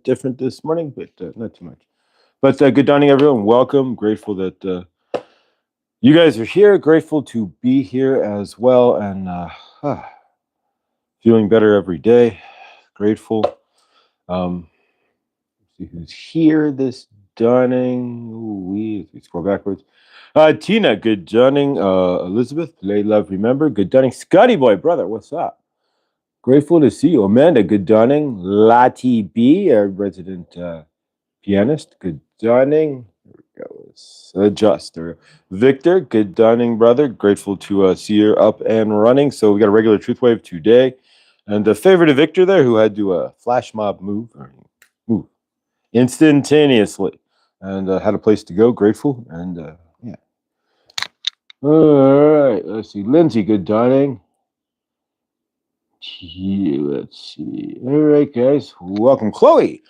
different this morning, but not too much. But good dawning, everyone. Welcome. Grateful that you guys are here. Grateful to be here as well, and feeling better every day. Grateful. See who's here this dawning. Ooh, we scroll backwards. Tina, good dawning. Elizabeth, play love, remember. Good dawning. Scotty boy, brother, what's up? Grateful to see you. Amanda, good dawning. Lati B, our resident pianist, good dawning. There we go. Let's adjust. There. Victor, good dawning, brother. Grateful to see you up and running. So we got a regular truth wave today. And a favor to Victor there, who had to flash mob move instantaneously and had a place to go. Grateful. And yeah. All right. Let's see. Lindsay, good dawning. Let's see. All right, guys. Welcome, Chloe.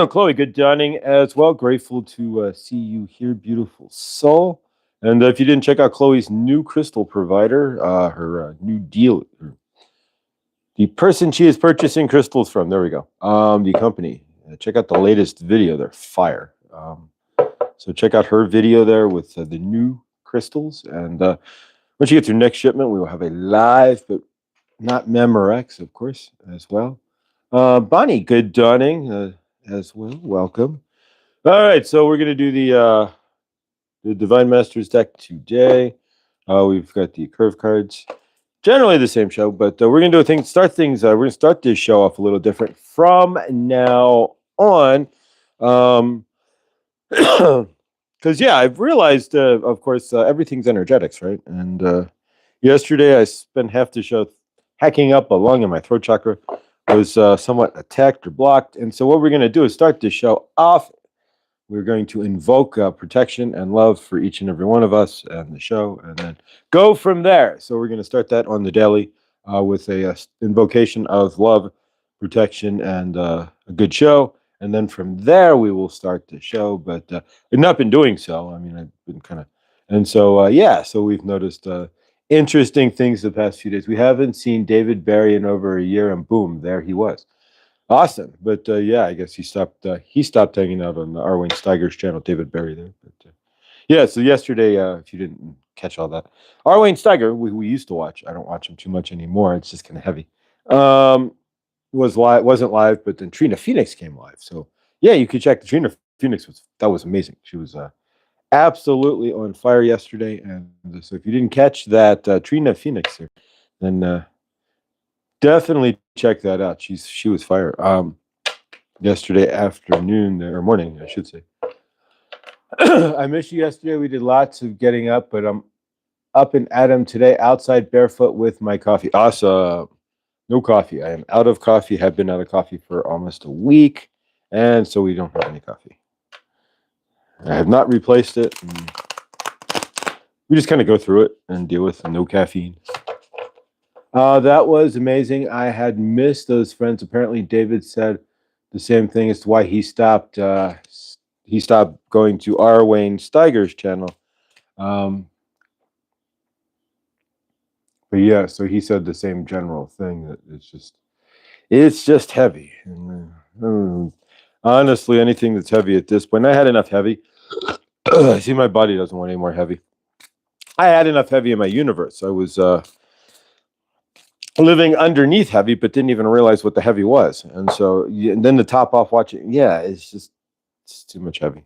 Chloe, good dawning as well. Grateful to see you here, beautiful soul. And if you didn't check out Chloe's new crystal provider, her new deal, the person she is purchasing crystals from, there we go, the company. Check out the latest video. They're fire. So check out her video there with the new crystals. And once you get your next shipment, we will have a live, but not Memorex, of course, as well. Bonnie, good dawning as well. Welcome. All right, so we're going to do the Divine Masters deck today. We've got the curve cards. Generally the same show, but we're going to do a thing. We're going to start this show off a little different from now on. Because, yeah, I've realized, of course, everything's energetics, right? And yesterday I spent half the show hacking up a lung in my throat chakra. Was somewhat attacked or blocked. And so what we're going to do is start this show off. We're going to invoke protection and love for each and every one of us and the show, and then go from there. So we're going to start that on the daily with a invocation of love, protection, and a good show. And then from there, we will start the show. But I've not been doing so. I mean, I've been kind of... And so, yeah, so we've noticed interesting things the past few days. We haven't seen David Barry in over a year, and boom, there he was. Awesome. But yeah, I guess he stopped hanging out on the Arwayne Steiger's channel, David Barry there. But yeah, so yesterday, if you didn't catch all that, Arwayne Steiger, we used to watch. I don't watch him too much anymore. It's just kind of heavy. Wasn't live, but then Trina Phoenix came live. So yeah, you could check the Trina Phoenix. That was amazing. She was absolutely on fire yesterday. And so if you didn't catch that Trina Phoenix here, then definitely check that out. She was fire. Yesterday afternoon or morning, I should say. I missed you yesterday. We did lots of getting up, but I'm up and at 'em today, outside barefoot with my coffee. Awesome. No coffee. I am out of coffee. Have been out of coffee for almost a week, and so we don't have any coffee. I have not replaced it. We just kind of go through it and deal with no caffeine. That was amazing. I had missed those friends. Apparently, David said the same thing as to why he stopped. He stopped going to Arwayne Steiger's channel. But yeah, so he said the same general thing, that it's just heavy. And, honestly, anything that's heavy at this point, I had enough heavy. See, my body doesn't want any more heavy. I had enough heavy in my universe. I was living underneath heavy, but didn't even realize what the heavy was. And so, and then to top off watching, yeah, it's too much heavy.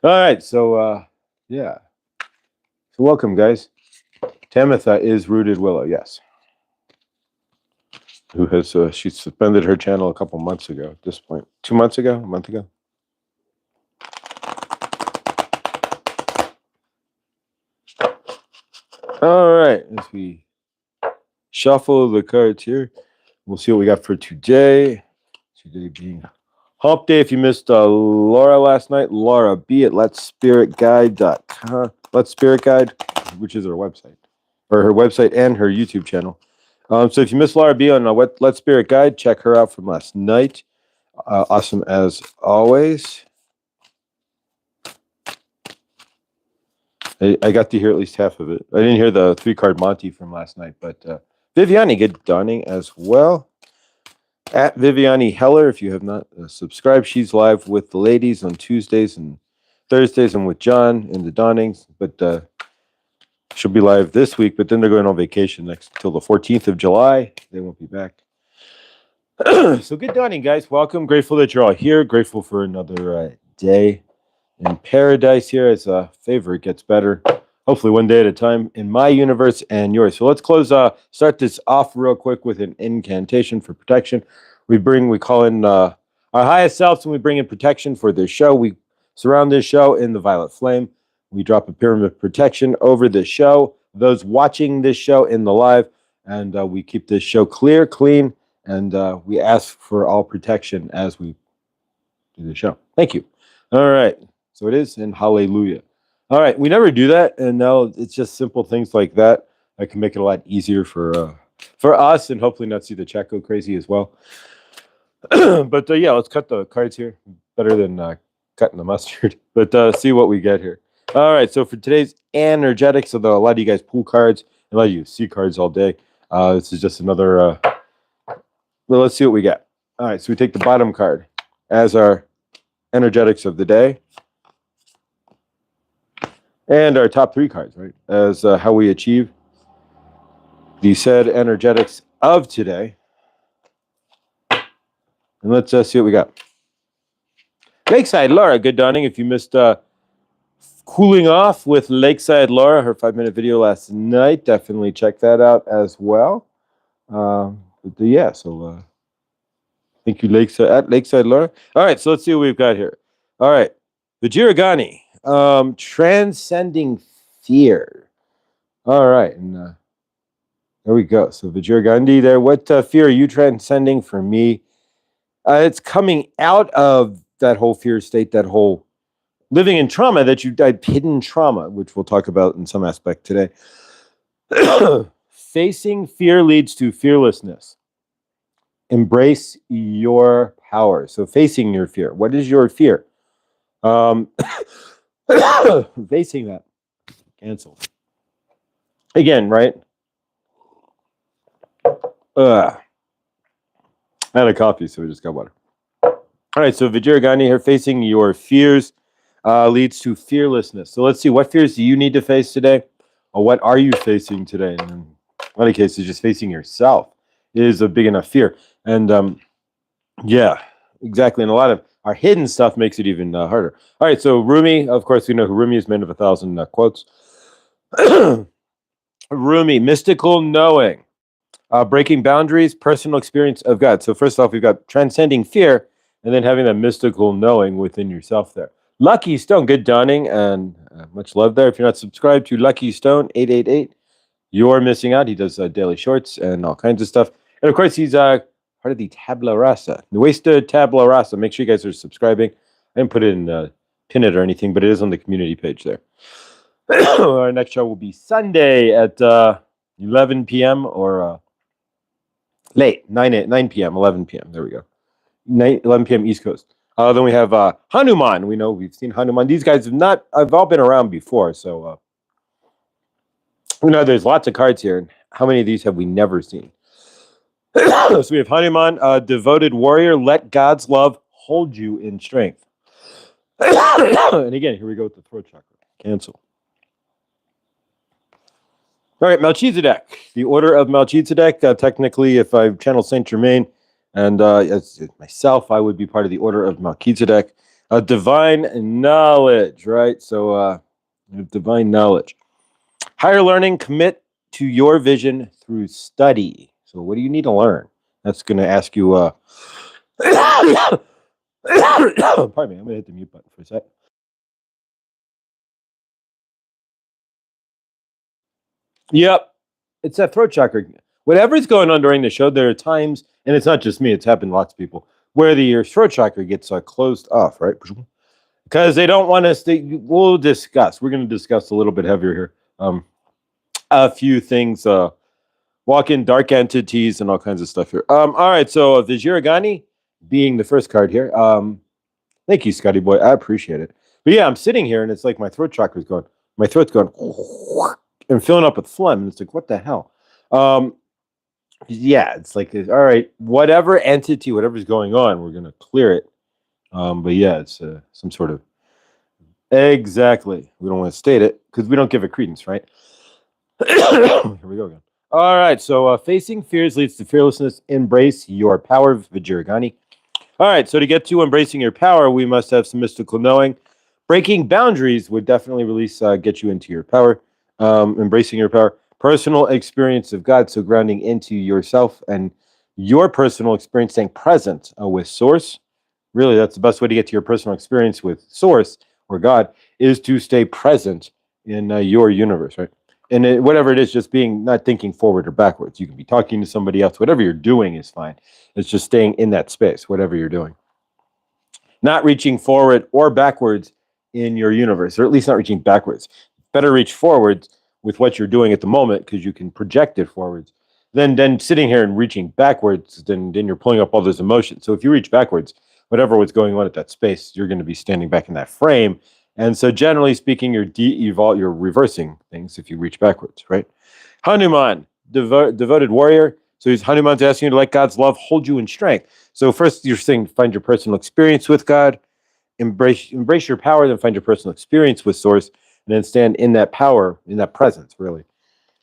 All right, so yeah. So welcome, guys. Tamitha is Rooted Willow, yes. Who has she suspended her channel a couple months ago at this point. 2 months ago, a month ago. All right, as we shuffle the cards here, we'll see what we got for today. Today being Hump Day. If you missed Laura last night, Laura B at letspiritguide.com. Let's Spirit Guide, which is her website, or her website and her YouTube channel. So if you missed Laura B on Let's Spirit Guide, check her out from last night. Awesome as always. I got to hear at least half of it. I didn't hear the 3-card Monty from last night, but Viviani, good dawning as well. At Viviani Heller, if you have not subscribed, she's live with the ladies on Tuesdays and Thursdays and with John in the Dawnings. But she'll be live this week, but then they're going on vacation next till the 14th of July. They won't be back. So good dawning, guys. Welcome. Grateful that you're all here. Grateful for another day in paradise here as a favor. It gets better. Hopefully one day at a time in my universe and yours. So let's start this off real quick with an incantation for protection. We call in our highest selves and we bring in protection for this show. We surround this show in the violet flame. We drop a pyramid of protection over the show, those watching this show in the live, and we keep this show clear, clean, and we ask for all protection as we do the show. Thank you. All right. So it is, and hallelujah. All right. We never do that, and now it's just simple things like that that can make it a lot easier for us, and hopefully not see the chat go crazy as well. But yeah, let's cut the cards here. Better than cutting the mustard. But see what we get here. All right. So for today's energetics, so a lot of you guys pull cards, a lot of you see cards all day. This is just another. Well, let's see what we get. All right. So we take the bottom card as our energetics of the day. And our top three cards, right, as how we achieve the said energetics of today. And let's see what we got. Lakeside Laura, good dawning. If you missed Cooling Off with Lakeside Laura, her 5-minute video last night, definitely check that out as well. Yeah, so thank you, Lakeside Laura. All right, so let's see what we've got here. All right, the Jiragani. Transcending fear. All right, and there we go. So Vajragandhi there. What fear are you transcending for me? It's coming out of that whole fear state, that whole living in trauma that you died, hidden trauma, which we'll talk about in some aspect today. Facing fear leads to fearlessness. Embrace your power. So facing your fear. What is your fear? Facing that. Cancel. Again, right? I had a coffee, so we just got water. All right, so Vajragani here, facing your fears leads to fearlessness. So let's see, what fears do you need to face today? Or what are you facing today? And in a lot of cases, just facing yourself is a big enough fear. And yeah, exactly. And a lot of our hidden stuff makes it even harder. All right, so Rumi, of course, we know who Rumi is, man of 1,000 quotes. Rumi, mystical knowing, breaking boundaries, personal experience of God. So first off, we've got transcending fear, and then having that mystical knowing within yourself there. Lucky Stone, good dawning, and much love there. If you're not subscribed to Lucky Stone 888, you're missing out. He does daily shorts and all kinds of stuff. And of course, he's part of the Tabla Rasa, Nuestra Tabla Rasa. Make sure you guys are subscribing. I didn't put it in pin it or anything, but it is on the community page there. Our next show will be Sunday at 11 p.m. or late, 9 p.m., 11 p.m. There we go. 11 p.m. East Coast. Then we have Hanuman. We know we've seen Hanuman. These guys have all been around before, so there's lots of cards here. And how many of these have we never seen? So we have Hanuman, devoted warrior. Let God's love hold you in strength. And again, here we go with the throat chakra. Cancel. All right, Melchizedek, the order of Melchizedek. Technically, if I channel Saint Germain and as myself, I would be part of the order of Melchizedek. Divine knowledge, right? So divine knowledge. Higher learning, commit to your vision through study. So what do you need to learn? That's going to ask you... Pardon me, I'm going to hit the mute button for a sec. Yep. It's that throat chakra. Whatever's going on during the show, there are times, and it's not just me, it's happened to lots of people, where your throat chakra gets closed off, right? Because they don't want us to, we're going to discuss a little bit heavier here. A few things, walk in dark entities and all kinds of stuff here. All right, so Vajragani being the first card here. Thank you, Scotty boy. I appreciate it. But yeah, I'm sitting here and it's like my throat's going, and filling up with phlegm. And it's like, what the hell? Yeah, it's like, all right, whatever entity, whatever's going on, we're gonna clear it. But yeah, it's some sort of exactly. We don't want to state it because we don't give it credence, right? Here we go again. All right, so facing fears leads to fearlessness. Embrace your power, Vajiragani. All right, so to get to embracing your power, we must have some mystical knowing. Breaking boundaries would definitely get you into your power. Embracing your power, personal experience of God, so grounding into yourself and your personal experience, staying present with Source. Really, that's the best way to get to your personal experience with Source or God is to stay present in your universe, right? And whatever it is, just being not thinking forward or backwards. You can be talking to somebody else. Whatever you're doing is fine. It's just staying in that space, whatever you're doing. Not reaching forward or backwards in your universe, or at least not reaching backwards. Better reach forwards with what you're doing at the moment because you can project it forwards. Then sitting here and reaching backwards, then you're pulling up all those emotions. So if you reach backwards, whatever was going on at that space, you're going to be standing back in that frame. And so generally speaking, you're reversing things if you reach backwards, right? Hanuman, devoted warrior. So Hanuman's asking you to let God's love hold you in strength. So first you're saying find your personal experience with God, embrace your power, then find your personal experience with Source, and then stand in that power, in that presence, really.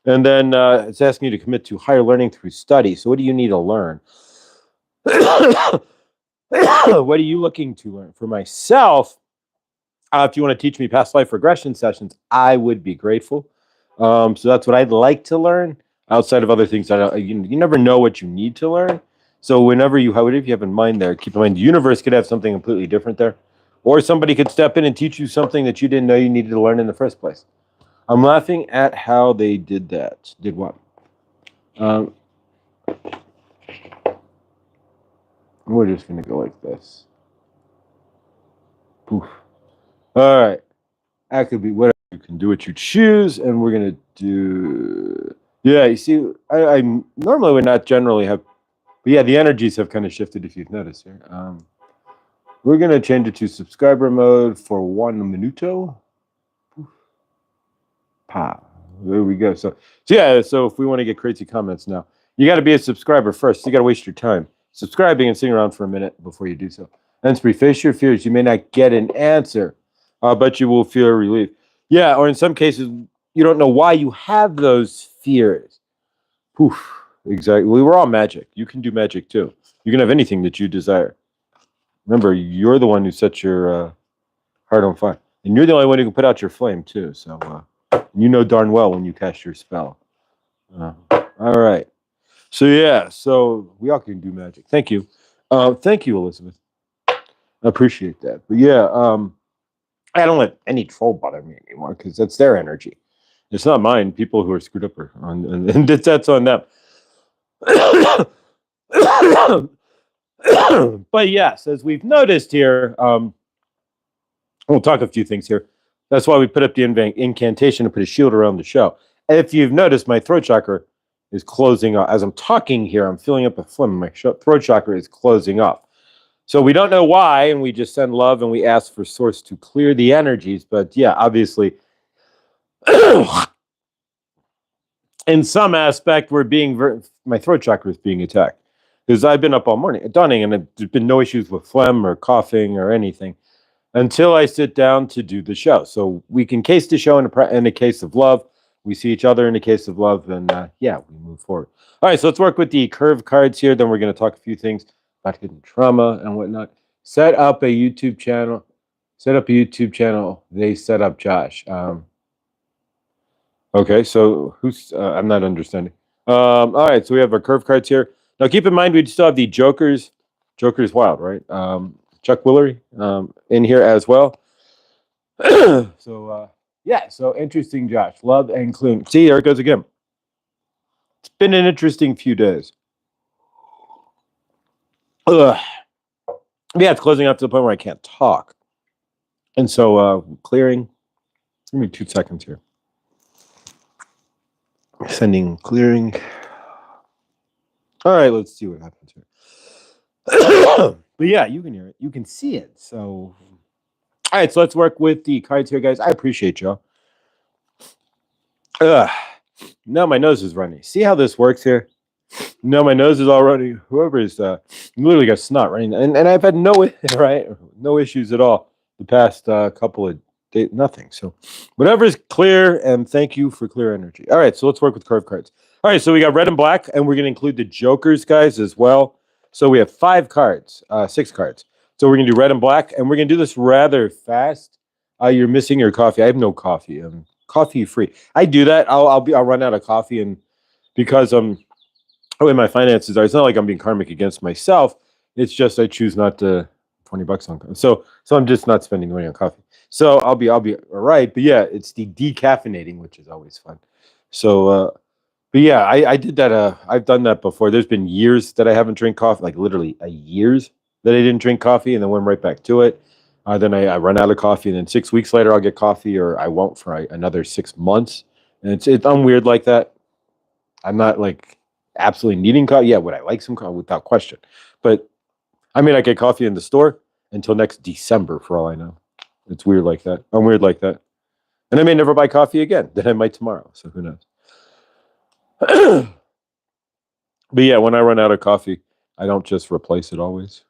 And then it's asking you to commit to higher learning through study. So what do you need to learn? What are you looking to learn? For myself, if you want to teach me past life regression sessions, I would be grateful. So that's what I'd like to learn outside of other things. You never know what you need to learn. So whatever you have in mind there, keep in mind the universe could have something completely different there. Or somebody could step in and teach you something that you didn't know you needed to learn in the first place. I'm laughing at how they did that. Did what? We're just going to go like this. Poof. All right. That could be whatever. You can do what you choose, and we're going to do... Yeah, you see, I normally would not generally have... But yeah, the energies have kind of shifted, if you've noticed here. We're going to change it to subscriber mode for 1 minuto. Pa. There we go. So yeah, so if we want to get crazy comments now, you got to be a subscriber first. You got to waste your time subscribing and sitting around for a minute before you do so. Hence, face your fears. You may not get an answer, but you will feel relief. Yeah, or in some cases, you don't know why you have those fears. Poof. Exactly. We were all magic. You can do magic too. You can have anything that you desire. Remember, you're the one who sets your heart on fire, and you're the only one who can put out your flame too. So you know darn well when you cast your spell. All right. So yeah, so we all can do magic. Thank you. Thank you, Elizabeth. I appreciate that. But yeah, I don't let any troll bother me anymore because that's their energy. It's not mine. People who are screwed up are on, and that's on them. But yes, as we've noticed here, we'll talk a few things here. That's why we put up the incantation to put a shield around the show. And if you've noticed, my throat chakra is closing up. As I'm talking here, I'm filling up a phlegm. My throat chakra is closing up. So we don't know why, and we just send love and we ask for Source to clear the energies. But yeah, obviously, in some aspect, my throat chakra is being attacked because I've been up all morning, dawning, and there's been no issues with phlegm or coughing or anything until I sit down to do the show. So we can case the show in a case of love. We see each other in a case of love, and yeah, we move forward. All right, so let's work with the curve cards here. Then we're going to talk a few things about hidden trauma and whatnot. Set up a YouTube channel. They set up Josh. Okay, so who's... I'm not understanding. All right, so we have our curve cards here. Now, keep in mind, we still have the Jokers. Joker's Wild, right? Chuck Willery in here as well. So, yeah, so interesting, Josh. Love and clean. See, there it goes again. It's been an interesting few days. Ugh. Yeah, it's closing up to the point where I can't talk. And so, clearing. Give me 2 seconds here. Sending clearing. All right, let's see what happens here. But yeah, you can hear it. You can see it. So, all right, so let's work with the cards here, guys. I appreciate y'all. Now my nose is running. See how this works here? No, my nose is all running. Whoever is literally got snot running, and I've had no right, no issues at all the past couple of days, nothing. So whatever is clear, and thank you for clear energy. All right, so let's work with curve cards. All right, so we got red and black, and we're going to include the jokers, guys, as well. So we have 5 cards, 6 cards. So we're going to do red and black, and we're going to do this rather fast. You're missing your coffee. I have no coffee. I'm coffee free. I do that. I'll run out of coffee, and because the way my finances are, it's not like I'm being karmic against myself. It's just I choose not to $20 on coffee. So I'm just not spending money on coffee. So I'll be all right. But yeah, it's the decaffeinating, which is always fun. So but yeah, I did that. I've done that before. There's been years that I haven't drank coffee, like literally years that I didn't drink coffee, and then went right back to it. Then I run out of coffee, and then 6 weeks later I'll get coffee, or I won't for another 6 months. And I'm weird like that. I'm not like absolutely needing coffee. Yeah, would I like some coffee? Without question. But I mean, I get coffee in the store until next December, for all I know. It's weird like that. I'm weird like that. And I may never buy coffee again. Then I might tomorrow. So who knows? But yeah, when I run out of coffee, I don't just replace it always.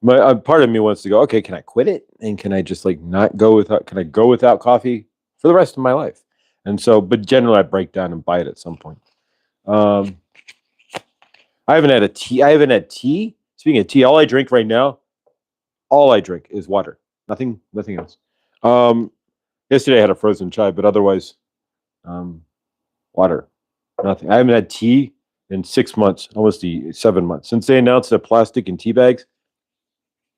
My part of me wants to go, okay, can I quit it? And can I just like not go without, can I go without coffee for the rest of my life? And so, but generally I break down and buy it at some point. I haven't had a tea. I haven't had tea. Speaking of tea, all I drink is water. Nothing else. Yesterday I had a frozen chai, but otherwise, water. Nothing. I haven't had tea in 6 months, almost 7 months. Since they announced the plastic and tea bags,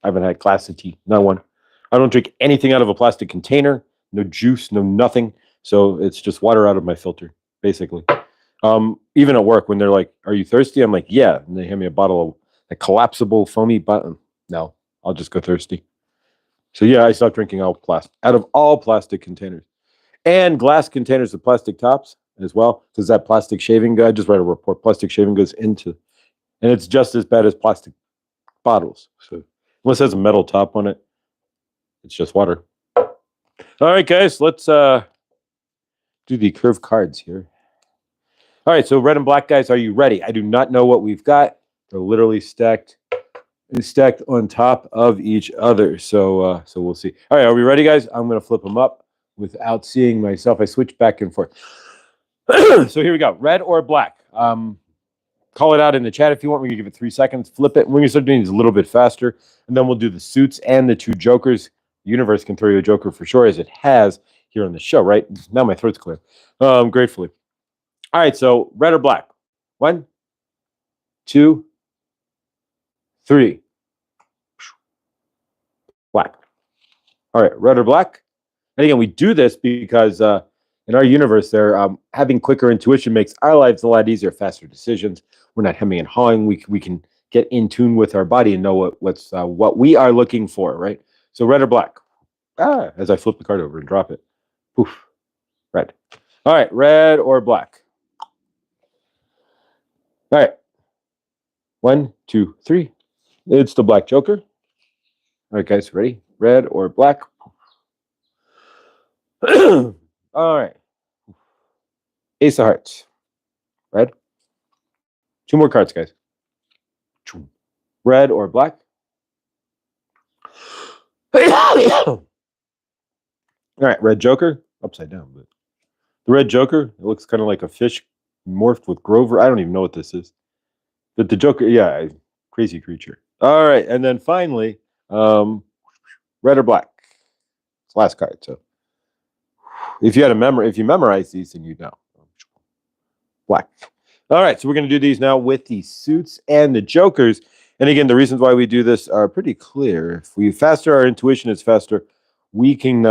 I haven't had a glass of tea. Not one. I don't drink anything out of a plastic container. No juice, no nothing. So it's just water out of my filter, basically. Even at work, when they're like, "Are you thirsty?" I'm like, "Yeah," and they hand me a bottle of a collapsible foamy button. No, I'll just go thirsty. So yeah, I stopped drinking out of all plastic containers and glass containers with plastic tops as well. Because that plastic shaving guy, I just read a report, plastic shaving goes into, and it's just as bad as plastic bottles. So unless it has a metal top on it, it's just water. All right, guys, let's do the curve cards here. All right, so red and black guys, are you ready? I do not know what we've got. They're literally stacked on top of each other. So we'll see. All right, are we ready, guys? I'm going to flip them up without seeing myself. I switch back and forth. So here we go. Red or black? Call it out in the chat if you want. We're going to give it 3 seconds. Flip it. We're going to start doing these a little bit faster. And then we'll do the suits and the 2 jokers. The universe can throw you a joker for sure, as it has here on the show, right? Now my throat's clear. Gratefully. All right, so red or black? 1, 2, 3. Black. All right, red or black? And again, we do this because in our universe, having quicker intuition makes our lives a lot easier, faster decisions. We're not hemming and hawing. We can get in tune with our body and know what we are looking for, right? So red or black? As I flip the card over and drop it. Poof, red. All right, red or black? All right. 1, 2, 3. It's the black joker. All right, guys, ready? Red or black? All right. Ace of hearts. Red. 2 more cards, guys. Red or black? All right, red joker. Upside down, but the red joker, it looks kind of like a fish morphed with Grover. I don't even know what this is. But the joker, yeah, crazy creature. All right, and then finally, red or black? It's the last card. So if you memorize these, then you know. Black. All right, so we're going to do these now with the suits and the jokers. And again, the reasons why we do this are pretty clear. If we faster our intuition is faster, we can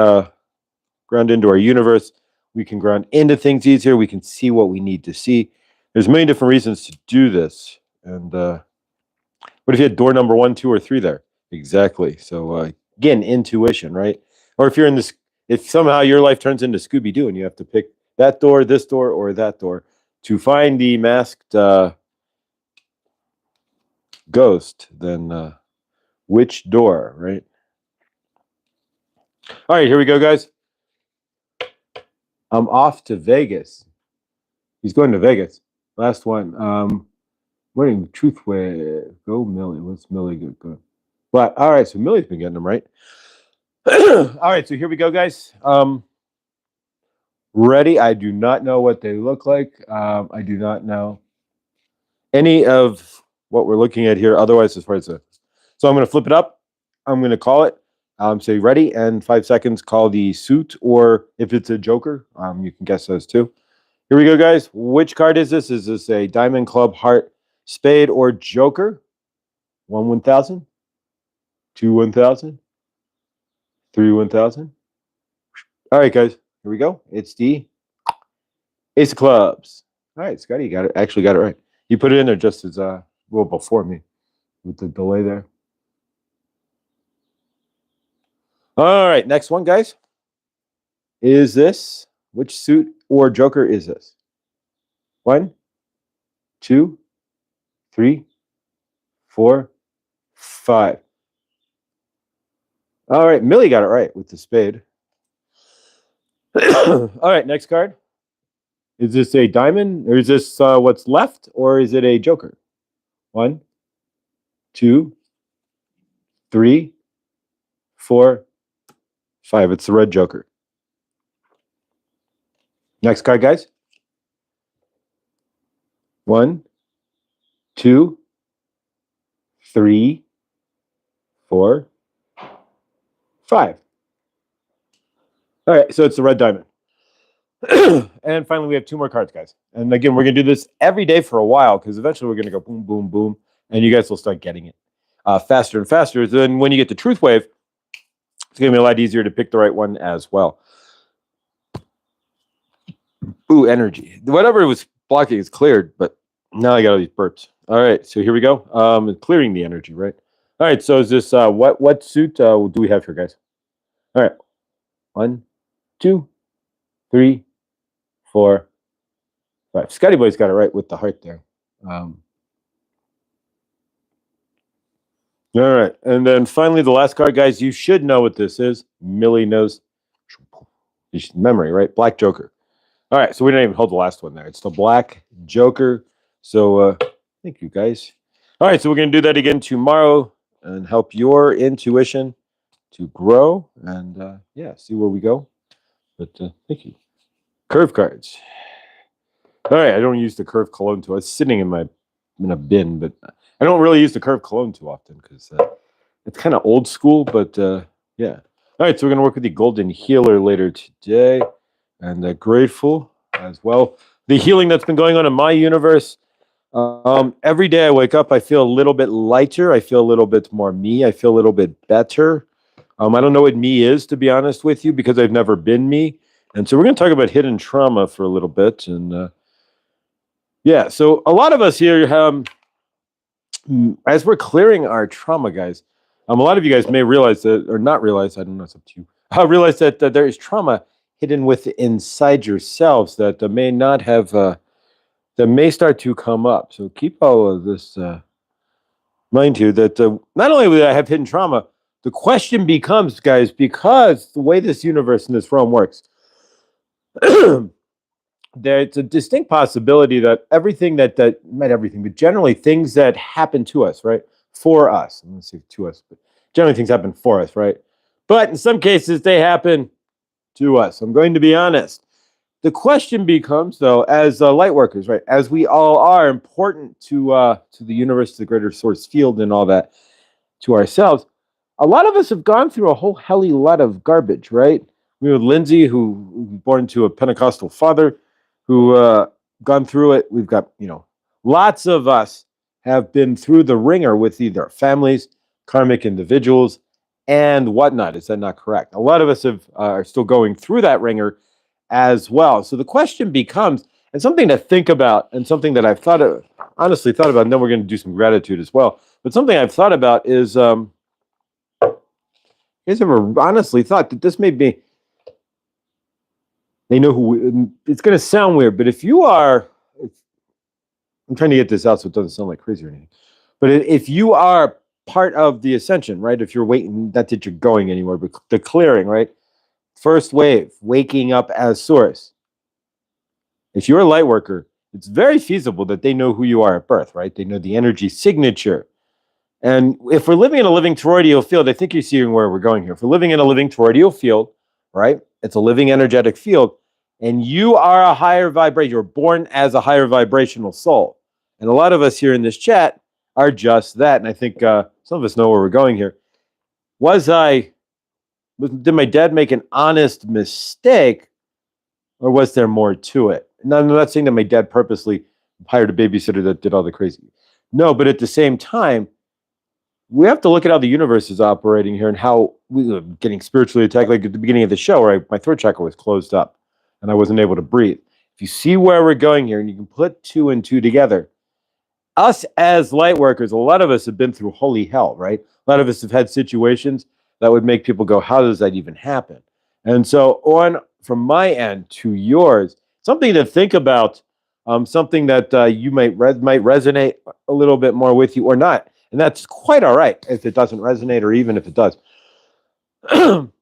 ground into our universe. We can ground into things easier. We can see what we need to see. There's many different reasons to do this. And what if you had door number 1, 2, or 3 there? Exactly. So again, intuition, right? Or if you're in this, if somehow your life turns into Scooby-Doo and you have to pick that door, this door, or that door to find the masked ghost, then which door, right? All right, here we go, guys. I'm off to Vegas. He's going to Vegas. Last one. Winning truth way. Go Millie. What's Millie good? But all right, so Millie's been getting them right. All right, so here we go, guys. Ready? I do not know what they look like. I do not know any of what we're looking at here. Otherwise, as far as so I'm going to flip it up. I'm going to call it. Say ready, and 5 seconds. Call the suit, or if it's a joker, you can guess those too. Here we go, guys. Which card is this? Is this a diamond, club, heart, spade, or joker? 1,000. 1,000. 1,000. All right, guys. Here we go. It's the Ace of Clubs. All right, Scotty, you got it. Actually got it right. You put it in there just as well before me with the delay there. All right, next one, guys. Is this, which suit or joker is this? 1, 2, 3, 4, 5. All right, Millie got it right with the spade. All right, next card. Is this a diamond, or is this what's left, or is it a joker? 1, 2, 3, 4, 5. It's the red joker. Next card, guys. 1, 2, 3, 4, 5. All right, so it's the red diamond. And finally, we have 2 more cards, guys. And again, we're going to do this every day for a while, because eventually we're going to go boom, boom, boom, and you guys will start getting it faster and faster. Then when you get the truth wave, it's going to be a lot easier to pick the right one as well. Ooh, energy. Whatever was blocking is cleared, but now I got all these burps. All right, so here we go. Clearing the energy, right? All right, so is this what suit do we have here, guys? All right, 1, 2, 3, 4, 5. Scotty Boy's got it right with the heart there. All right, and then finally the last card, guys. You should know what this is. Millie knows. Memory, right? Black Joker. All right, so we didn't even hold the last one there. It's the Black Joker. So thank you, guys. All right, so we're going to do that again tomorrow and help your intuition to grow and, yeah, see where we go. But thank you. Curve cards. All right, I don't use the curve cologne too. It's sitting in a bin, but I don't really use the curve cologne too often because it's kind of old school, but yeah. All right, so we're going to work with the Golden Healer later today, and grateful as well. The healing that's been going on in my universe, every day I wake up, I feel a little bit lighter. I feel a little bit more me. I feel a little bit better. I don't know what me is, to be honest with you, because I've never been me. And so we're going to talk about hidden trauma for a little bit. And yeah, so a lot of us here, as we're clearing our trauma, guys, a lot of you guys may realize that, or not realize, I don't know, it's up to you. I realize that there is trauma hidden inside yourselves that may not have, that may start to come up. So keep all of this mind you, that not only will I have hidden trauma, the question becomes, guys, because the way this universe and this realm works, there's a distinct possibility that everything that not everything, but generally things that happen to us, right? For us. I'm going to say to us, but generally things happen for us, right? But in some cases, they happen to us. I'm going to be honest. The question becomes, though, as light workers, right? As we all are important to the universe, to the greater source field and all that, to ourselves, a lot of us have gone through a whole helly lot of garbage, right? We have Lindsay, who was born to a Pentecostal father, who gone through it. We've got, lots of us have been through the ringer with either families, karmic individuals, and whatnot. Is that not correct? A lot of us are still going through that ringer as well. So the question becomes, and something to think about, and something that I've honestly thought about, and then we're going to do some gratitude as well. But something I've thought about is, you guys ever honestly thought that this may be, they know who, it's going to sound weird, but if you are, I'm trying to get this out so it doesn't sound like crazy or anything, but if you are part of the ascension, right? If you're waiting, not that you're going anywhere, but the clearing, right? First wave, waking up as source. If you're a light worker it's very feasible that they know who you are at birth, right? They know the energy signature. And if we're living in a living toroidal field, I think you're seeing where we're going here. If we're living in a living toroidal field, right? It's a living energetic field, and you are a higher vibration. You're born as a higher vibrational soul. And a lot of us here in this chat are just that. And I think some of us know where we're going here. Did my dad make an honest mistake, or was there more to it? Now, I'm not saying that my dad purposely hired a babysitter that did all the crazy. No, but at the same time, we have to look at how the universe is operating here and how we were getting spiritually attacked. Like at the beginning of the show, right? My throat chakra was closed up and I wasn't able to breathe. If you see where we're going here and you can put 2 and 2 together, us as light workers, a lot of us have been through holy hell, right? A lot of us have had situations that would make people go, how does that even happen? And so from my end to yours, something to think about, something that you might resonate a little bit more with you or not. And that's quite all right if it doesn't resonate, or even if it does.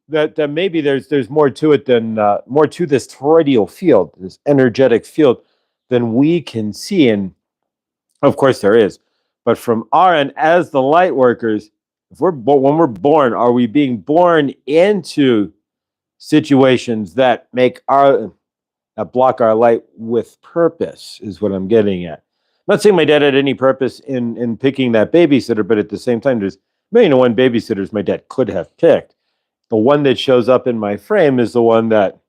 that maybe there's more to it than more to this toroidal field, this energetic field, than we can see. And of course there is. But from our end, as the light workers, when we're born, are we being born into situations that block our light with purpose, is what I'm getting at. I'm not saying my dad had any purpose in picking that babysitter, but at the same time, there's 1,000,001 babysitters my dad could have picked. The one that shows up in my frame is the one that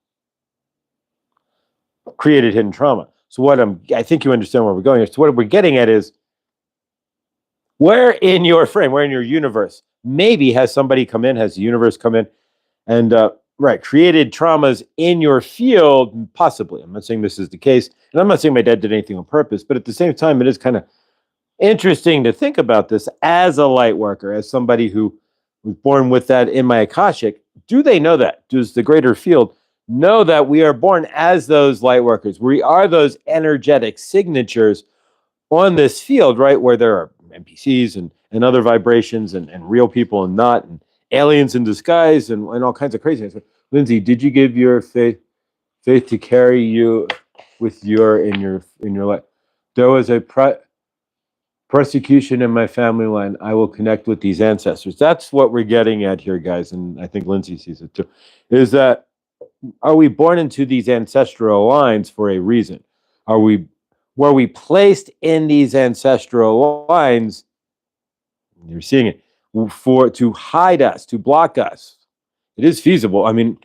created hidden trauma. So I think you understand where we're going. So what we're getting at is, where in your frame, where in your universe, maybe has somebody come in, has the universe come in and created traumas in your field, possibly. I'm not saying this is the case, and I'm not saying my dad did anything on purpose, but at the same time, it is kind of interesting to think about this as a light worker, as somebody who was born with that in my Akashic. Do they know that? Does the greater field know that we are born as those light workers? We are those energetic signatures on this field, right, where there are NPCs and other vibrations and real people and not, and aliens in disguise and all kinds of craziness. Lindsay, did you give your faith to carry you with in your life? There was a persecution in my family line. I will connect with these ancestors. That's what we're getting at here, guys, and I think Lindsay sees it too. Is that, are we born into these ancestral lines for a reason? Were we placed in these ancestral lines? You're seeing it to hide us, to block us. It is feasible. I mean,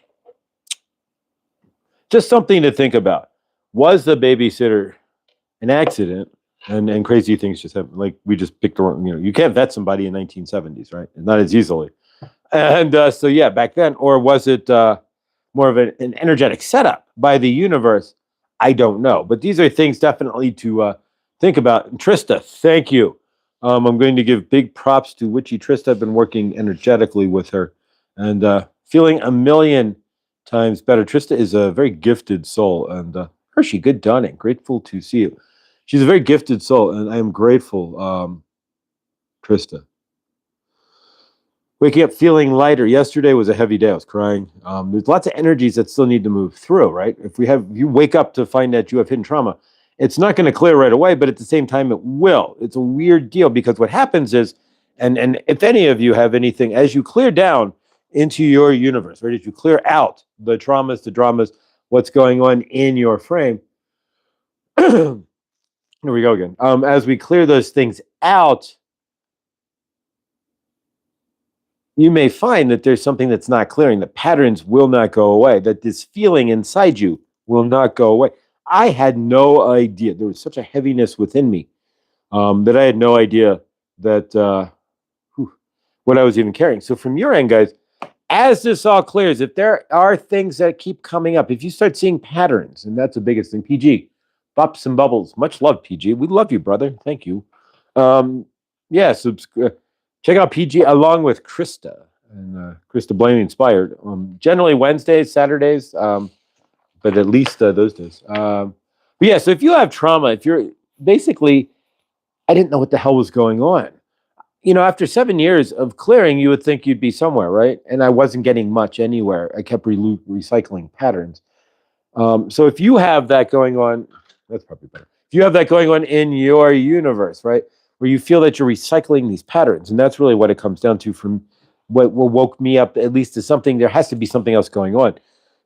just something to think about. Was the babysitter an accident? And crazy things just happen. Like we just picked the wrong, you can't vet somebody in 1970s, right? Not as easily. And so, yeah, back then. Or was it more of an energetic setup by the universe? I don't know. But these are things definitely to think about. And Trista, thank you. I'm going to give big props to Witchy Trista. I've been working energetically with her and feeling a million times better. Trista is a very gifted soul. And Hershey, good dawning. Grateful to see you. She's a very gifted soul, and I am grateful, Trista. Waking up feeling lighter. Yesterday was a heavy day. I was crying. There's lots of energies that still need to move through, right? If you wake up to find that you have hidden trauma, it's not going to clear right away, but at the same time, it will. It's a weird deal because what happens is, and if any of you have anything, as you clear down into your universe, right? As you clear out the traumas, the dramas, what's going on in your frame, here we go again. As we clear those things out, you may find that there's something that's not clearing. The patterns will not go away. That this feeling inside you will not go away. I had no idea. There was such a heaviness within me that I had no idea that what I was even carrying. So from your end, guys, as this all clears, if there are things that keep coming up, if you start seeing patterns, and that's the biggest thing, PG, Bops and Bubbles, much love, PG. We love you, brother. Thank you. Yeah, check out PG along with Krista and Krista Blaney Inspired. Generally Wednesdays, Saturdays, but at least those days. But yeah, so if you have trauma, if you're basically, I didn't know what the hell was going on. After 7 years of clearing, you would think you'd be somewhere, right? And I wasn't getting much anywhere. I kept recycling patterns. So if you have that going on, that's probably better. if you have that going on in your universe, right, where you feel that you're recycling these patterns, and that's really what it comes down to from what woke me up, at least to something, there has to be something else going on.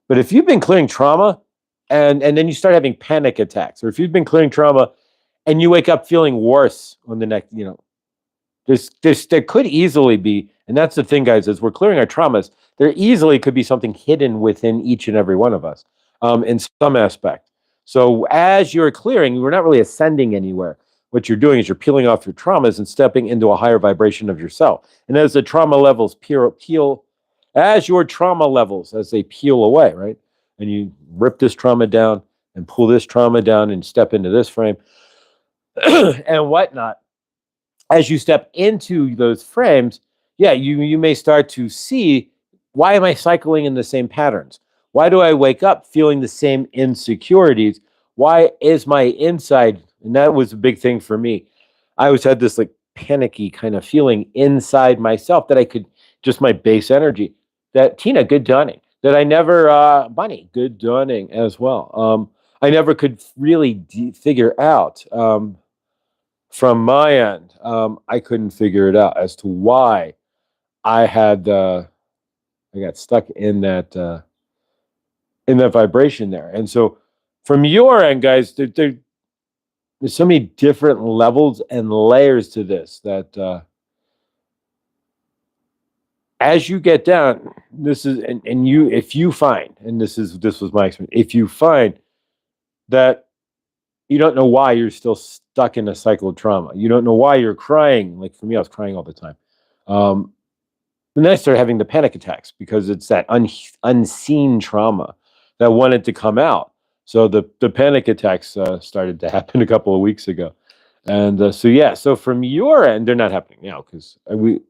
But if you've been clearing trauma and then you start having panic attacks, or if you've been clearing trauma and you wake up feeling worse on the next, there could easily be, and that's the thing, guys, as we're clearing our traumas, there easily could be something hidden within each and every one of us, in some aspect. So as you're clearing, we're not really ascending anywhere. What you're doing is you're peeling off your traumas and stepping into a higher vibration of yourself. And as the trauma levels as your trauma levels, as they peel away, right? And you rip this trauma down and pull this trauma down and step into this frame and whatnot. As you step into those frames, yeah, you may start to see, why am I cycling in the same patterns? Why do I wake up feeling the same insecurities? Why is my inside, and that was a big thing for me. I always had this like panicky kind of feeling inside myself that I could, just my base energy, that Tina, good dawning, that I never, Bunny, good dawning as well. I never could really figure out, from my end, I couldn't figure it out as to why I had, I got stuck in that vibration there. And so from your end, guys, there's so many different levels and layers to this that as you get down, this is, and you, if you find, and this was my experience, if you find that you don't know why you're still stuck in a cycle of trauma, you don't know why you're crying. Like for me, I was crying all the time. And then I started having the panic attacks because it's that unseen trauma that wanted to come out. So the panic attacks started to happen a couple of weeks ago. And so from your end, they're not happening now because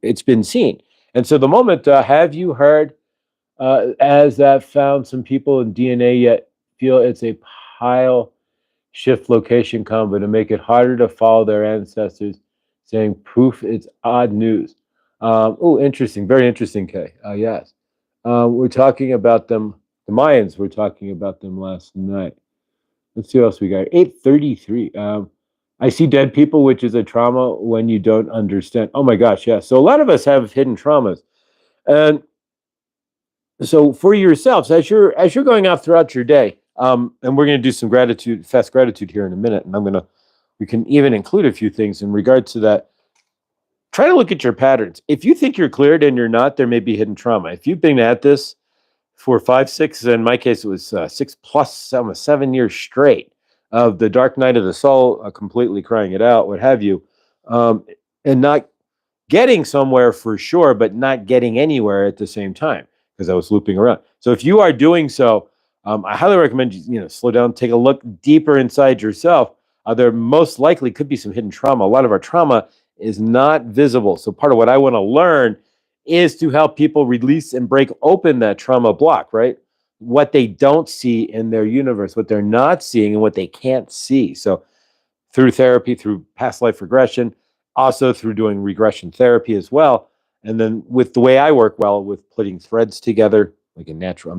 it's been seen. And so the moment, have you heard, as that found some people in DNA yet feel it's a pile shift location combo to make it harder to follow their ancestors, saying proof it's odd news. Oh, interesting. Very interesting, Kay. Yes. We're talking about them, the Mayans, we're talking about them last night. Let's see what else we got. 8:33. I see dead people, which is a trauma when you don't understand. Oh my gosh, yeah. So a lot of us have hidden traumas. And so for yourselves, as you're going out throughout your day, and we're going to do some fast gratitude here in a minute, and we can even include a few things in regards to that. Try to look at your patterns. If you think you're cleared and you're not, there may be hidden trauma. If you've been at this for 5, 6, in my case, it was 6+ almost 7 years straight of the dark night of the soul, completely crying it out, what have you, and not getting somewhere for sure, but not getting anywhere at the same time because I was looping around. So if you are doing so, I highly recommend you slow down, take a look deeper inside yourself. There most likely could be some hidden trauma. A lot of our trauma is not visible. So part of what I want to learn is to help people release and break open that trauma block, right? What they don't see in their universe, what they're not seeing and what they can't see. So through therapy, through past life regression, also through doing regression therapy as well. And then with the way I work well with putting threads together, like a natural,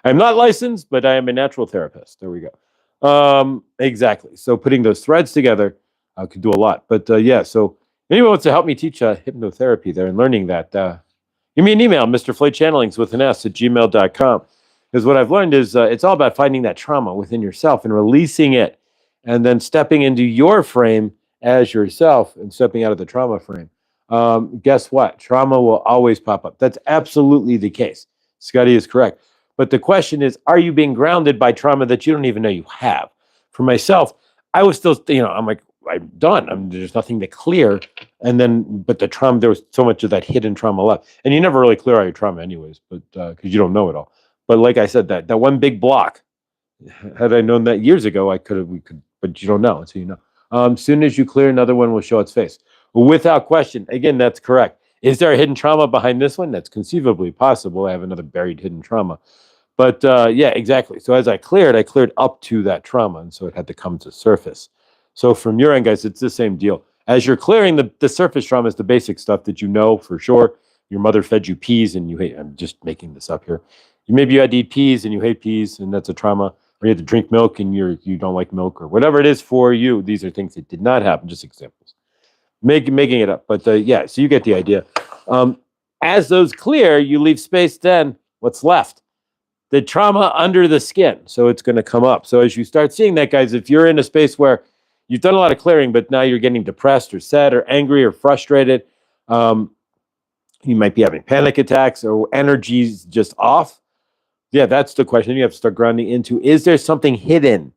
I'm not licensed, but I am a natural therapist. There we go. Exactly. So putting those threads together could do a lot. But yeah, so anyone wants to help me teach hypnotherapy there and learning that, give me an email, Mr. Floyd Channelings with an S at gmail.com. Because what I've learned is it's all about finding that trauma within yourself and releasing it, and then stepping into your frame as yourself and stepping out of the trauma frame. Guess what? Trauma will always pop up. That's absolutely the case. Scotty is correct. But the question is, are you being grounded by trauma that you don't even know you have? For myself, I was still, I'm like, I'm done. There's nothing to clear. And then, but the trauma, there was so much of that hidden trauma left. And you never really clear out your trauma anyways, but because you don't know it all. But like I said, that one big block, had I known that years ago, we could, but you don't know until you know. Soon as you clear, another one will show its face. Without question. Again, that's correct. Is there a hidden trauma behind this one? That's conceivably possible. I have another buried hidden trauma. But yeah, exactly. So as I cleared up to that trauma. And so it had to come to surface. So from your end, guys, it's the same deal. As you're clearing, the surface trauma is the basic stuff that you know for sure. Your mother fed you peas and you hate, I'm just making this up here. Maybe you had to eat peas and you hate peas and that's a trauma. or you have to drink milk and you don't like milk, or whatever it is for you. These are things that did not happen, just examples. Making it up. But yeah, so you get the idea. As those clear, you leave space, then what's left? The trauma under the skin. So it's going to come up. So as you start seeing that, guys, if you're in a space where you've done a lot of clearing, but now you're getting depressed or sad or angry or frustrated, you might be having panic attacks or energy's just off. Yeah, that's the question you have to start grounding into. Is there something hidden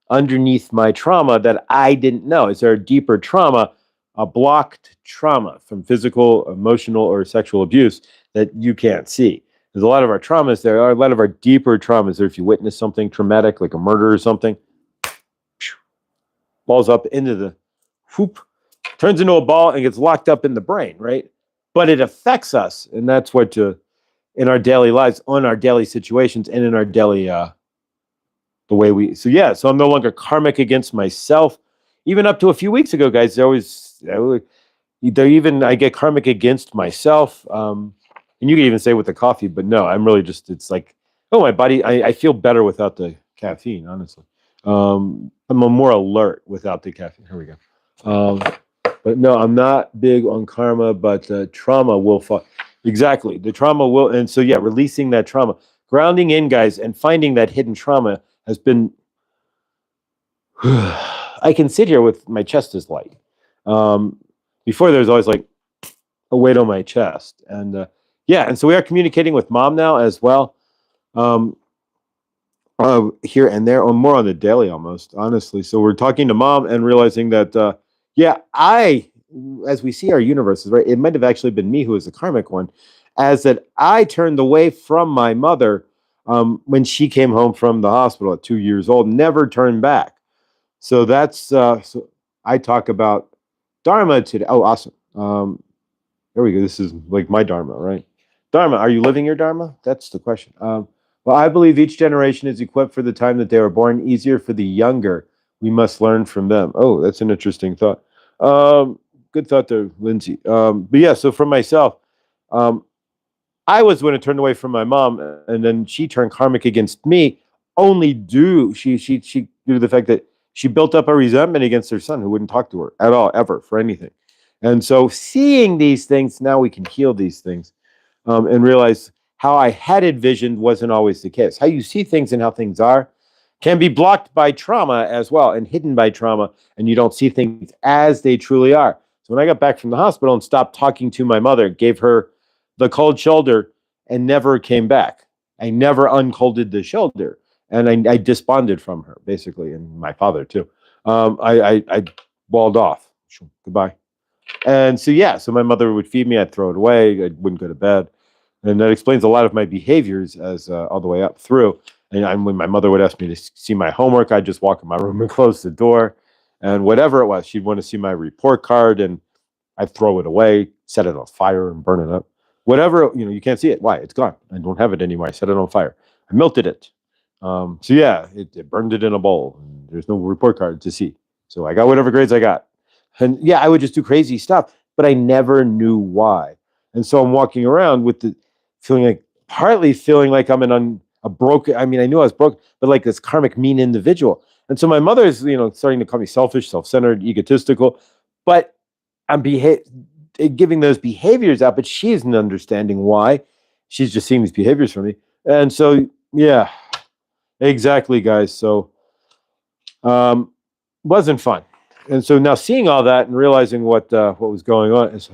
underneath my trauma that I didn't know? Is there a deeper trauma, a blocked trauma from physical, emotional, or sexual abuse that you can't see? There's a lot of our traumas. There are a lot of our deeper traumas. There, if you witness something traumatic, like a murder or something, balls up into the whoop, turns into a ball and gets locked up in the brain, right? But it affects us, and that's what in our daily lives, on our daily situations, and in our daily the way we. So yeah, so I'm no longer karmic against myself. Even up to a few weeks ago, guys, I get karmic against myself. And you can even say with the coffee, but no, I'm really just, it's like, oh, my body, I feel better without the caffeine, honestly. I'm more alert without the caffeine. Here we go. But no, I'm not big on karma, but trauma will fall. Exactly. The trauma will. And so, yeah, releasing that trauma, grounding in, guys, and finding that hidden trauma has been, I can sit here with my chest is light. Before there was always like a weight on my chest. And yeah, and so we are communicating with mom now as well. Here and there, or more on the daily almost, honestly. So we're talking to mom and realizing that, yeah, as we see our universes, right, it might have actually been me who was the karmic one, as that I turned away from my mother when she came home from the hospital at 2 years old, never turned back. So that's, so I talk about Dharma today. Oh, awesome. There we go. This is like my Dharma, right? Dharma, are you living your Dharma? That's the question. Well, I believe each generation is equipped for the time that they were born. Easier for the younger. We must learn from them. Oh, that's an interesting thought. Good thought there, Lindsay. But yeah, so for myself, I was the one who turned away from my mom, and then she turned karmic against me. Only due due to the fact that she built up a resentment against her son, who wouldn't talk to her at all, ever, for anything. And so, seeing these things, now we can heal these things, and realize how I had envisioned wasn't always the case. How you see things and how things are can be blocked by trauma as well, and hidden by trauma, and you don't see things as they truly are. So when I got back from the hospital and stopped talking to my mother, gave her the cold shoulder, and never came back. I never uncolded the shoulder, and I desponded from her, basically, and my father too. I walled off. Goodbye. And so, yeah, so my mother would feed me, I'd throw it away, I wouldn't go to bed. And that explains a lot of my behaviors as all the way up through. And when my mother would ask me to see my homework, I'd just walk in my room and close the door. And whatever it was, she'd want to see my report card, and I'd throw it away, set it on fire and burn it up. Whatever, you can't see it. Why? It's gone. I don't have it anymore. I set it on fire. I melted it. So yeah, it burned it in a bowl. And there's no report card to see. So I got whatever grades I got. And yeah, I would just do crazy stuff, but I never knew why. And so I'm walking around with the partly feeling like I'm a broken, I mean, I knew I was broken, but like this karmic mean individual. And so my mother is, starting to call me selfish, self-centered, egotistical, but I'm giving those behaviors out, but she isn't understanding why. She's just seeing these behaviors from me. And so, yeah, exactly, guys. So, wasn't fun. And so now seeing all that and realizing what was going on is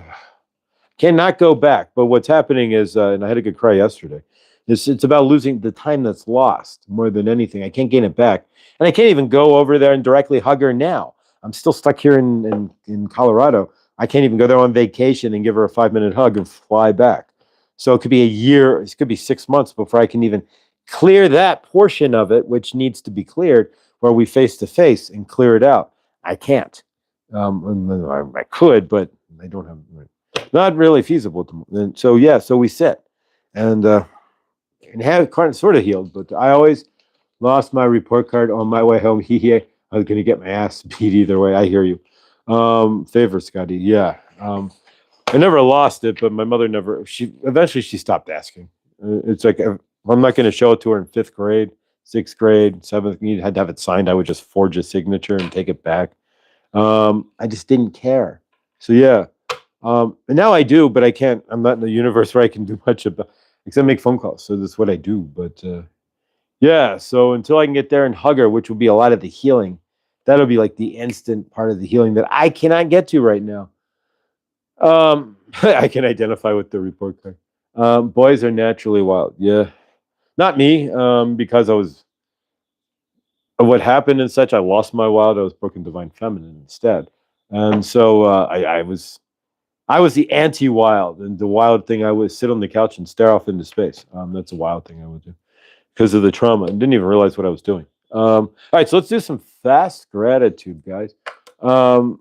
cannot go back. But what's happening is, and I had a good cry yesterday, it's about losing the time that's lost more than anything. I can't gain it back. And I can't even go over there and directly hug her now. I'm still stuck here in Colorado. I can't even go there on vacation and give her a 5-minute hug and fly back. So it could be a year, it could be 6 months before I can even clear that portion of it, which needs to be cleared, where we face to face and clear it out. I can't. I could, but I don't have. Not really feasible. And so yeah, so we sit and have sort of healed, but I always lost my report card on my way home. I was going to get my ass beat either way. I hear you. Favor, Scotty. Yeah. I never lost it, but my mother never. Eventually she stopped asking. It's like I'm not going to show it to her in 5th grade, 6th grade, 7th, you had to have it signed. I would just forge a signature and take it back. I just didn't care. So yeah. And now I do, but I can't. I'm not in the universe where I can do much about, except make phone calls. So that's what I do. But yeah, so until I can get there and hug her, which will be a lot of the healing, that'll be like the instant part of the healing that I cannot get to right now. I can identify with the report card. Boys are naturally wild. Yeah, not me. Because I was of what happened and such. I lost my wild. I was broken divine feminine instead, and so I was the anti-wild, and the wild thing I would sit on the couch and stare off into space. That's a wild thing I would do because of the trauma. I didn't even realize what I was doing. All right, so let's do some fast gratitude, guys. All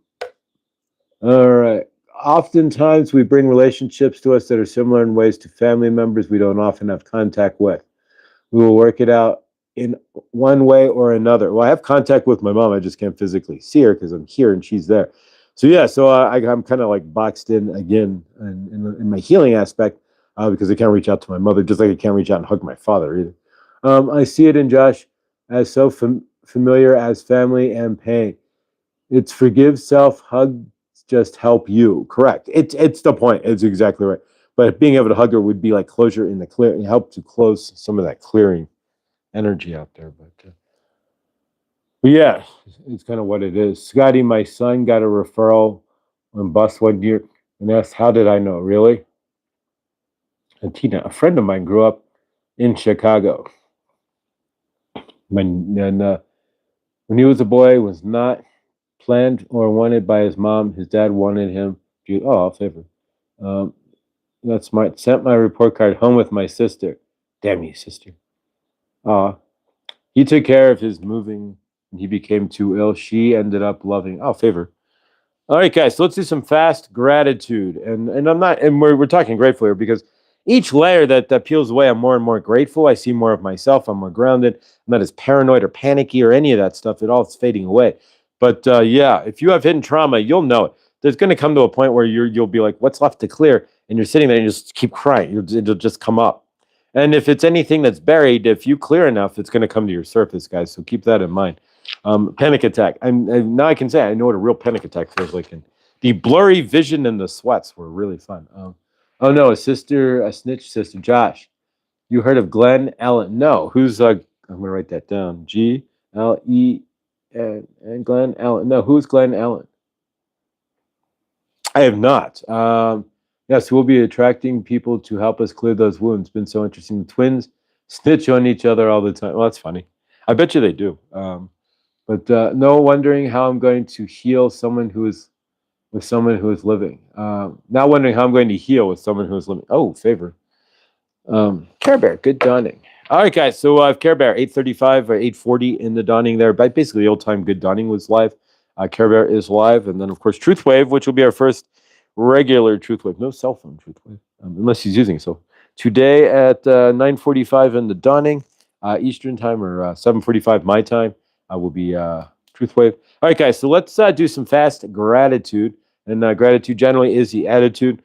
right. Oftentimes, we bring relationships to us that are similar in ways to family members we don't often have contact with. We will work it out in one way or another. Well, I have contact with my mom. I just can't physically see her because I'm here and she's there. So yeah, so I'm kind of like boxed in again in my healing aspect because I can't reach out to my mother, just like I can't reach out and hug my father either. I see it in Josh as so familiar as family and pain. It's forgive self, hug, just help you. Correct. It's the point. It's exactly right. But being able to hug her would be like closure in the clear and help to close some of that clearing energy out there. But yeah, it's kind of what it is. Scotty, my son got a referral on bus one year and asked, how did I know? Really? And Tina, a friend of mine grew up in Chicago. When he was a boy, was not planned or wanted by his mom. His dad wanted him to, I'll favor. That's smart. Sent my report card home with my sister. Damn you, sister. He took care of his moving and he became too ill. She ended up loving. Favor. All right, guys. So let's do some fast gratitude. And I'm not, and we're talking grateful here because each layer that peels away, I'm more and more grateful. I see more of myself. I'm more grounded. I'm not as paranoid or panicky or any of that stuff. It all is fading away. But yeah, if you have hidden trauma, you'll know it. There's going to come to a point where you'll be like, what's left to clear? And you're sitting there and you just keep crying. It'll just come up. And if it's anything that's buried, if you clear enough, it's going to come to your surface, guys. So keep that in mind. Panic attack. Now I can say I know what a real panic attack feels like. And the blurry vision and the sweats were really fun. Oh no, a snitch sister, Josh. You heard of Glenn Ellen? No. Who's I'm gonna write that down. Glen and Glenn Ellen. No, who's Glenn Ellen? I have not. Yes, we'll be attracting people to help us clear those wounds. Been so interesting. The twins snitch on each other all the time. Well, that's funny. I bet you they do. But no wondering how I'm going to heal someone who is with someone who is living. Not wondering how I'm going to heal with someone who is living. Oh, favor. Care Bear, good dawning. All right, guys. So I have Care Bear 8:35 or 8:40 in the dawning there. But basically, the old time good dawning was live. Care Bear is live, and then of course Truth Wave, which will be our first regular Truth Wave. No cell phone Truth Wave, unless he's using so. Today at 9:45 in the dawning, Eastern time, or 7:45 my time, will be Truth Wave. All right, guys. So let's do some fast gratitude, and gratitude generally is the attitude.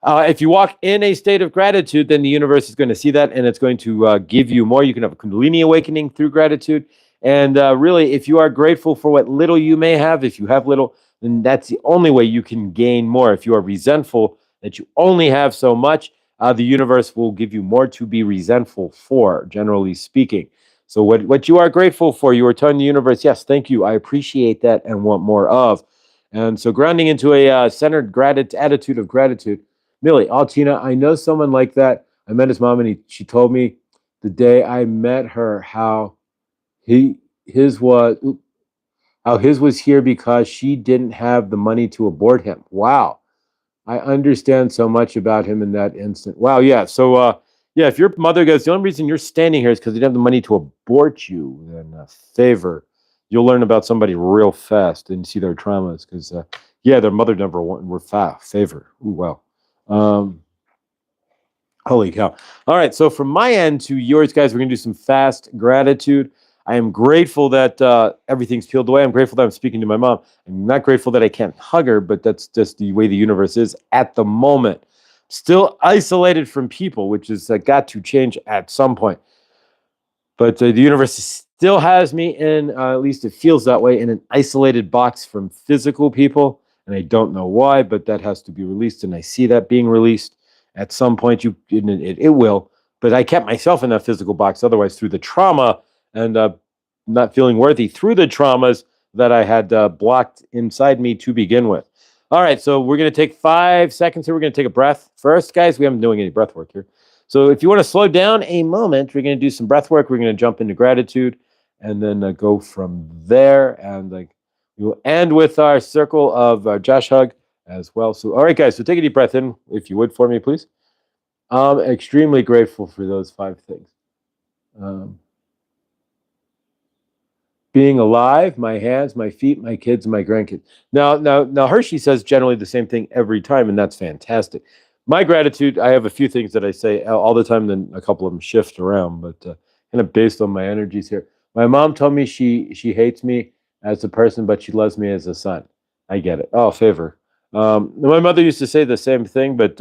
If you walk in a state of gratitude, then the universe is going to see that, and it's going to give you more. You can have a Kundalini awakening through gratitude. And really, if you are grateful for what little you may have, if you have little, then that's the only way you can gain more. If you are resentful that you only have so much, the universe will give you more to be resentful for, generally speaking. So what you are grateful for, you are telling the universe, yes, thank you, I appreciate that and want more of. And so grounding into a centered attitude of gratitude. Millie, Tina, I know someone like that. I met his mom, and she told me the day I met her how his was here because she didn't have the money to abort him. Wow. I understand so much about him in that instant. Wow, yeah. So yeah, if your mother goes, the only reason you're standing here is because they didn't have the money to abort you, then favor. You'll learn about somebody real fast and see their traumas because yeah, their mother never were favor. Ooh, wow. Holy cow. All right. So from my end to yours, guys, we're going to do some fast gratitude. I am grateful that everything's peeled away. I'm grateful that I'm speaking to my mom. I'm not grateful that I can't hug her, but that's just the way the universe is at the moment. Still isolated from people, which has got to change at some point. But the universe still has me in, at least it feels that way, in an isolated box from physical people. And I don't know why, but that has to be released. And I see that being released at some point. It will. But I kept myself in that physical box. Otherwise, through the trauma and not feeling worthy, through the traumas that I had blocked inside me to begin with. All right, so we're going to take 5 seconds here. We're going to take a breath first, guys. We haven't been doing any breath work here. So if you want to slow down a moment, we're going to do some breath work. We're going to jump into gratitude and then go from there. And we will end with our circle of Josh hug as well. So, all right, guys, so take a deep breath in, if you would, for me, please. I'm extremely grateful for those 5 things. Being alive, my hands, my feet, my kids, my grandkids. Now, Hershey says generally the same thing every time, and that's fantastic. My gratitude, I have a few things that I say all the time, then a couple of them shift around, but kind of based on my energies here. My mom told me she hates me as a person, but she loves me as a son. I get it. Oh, favor. My mother used to say the same thing, but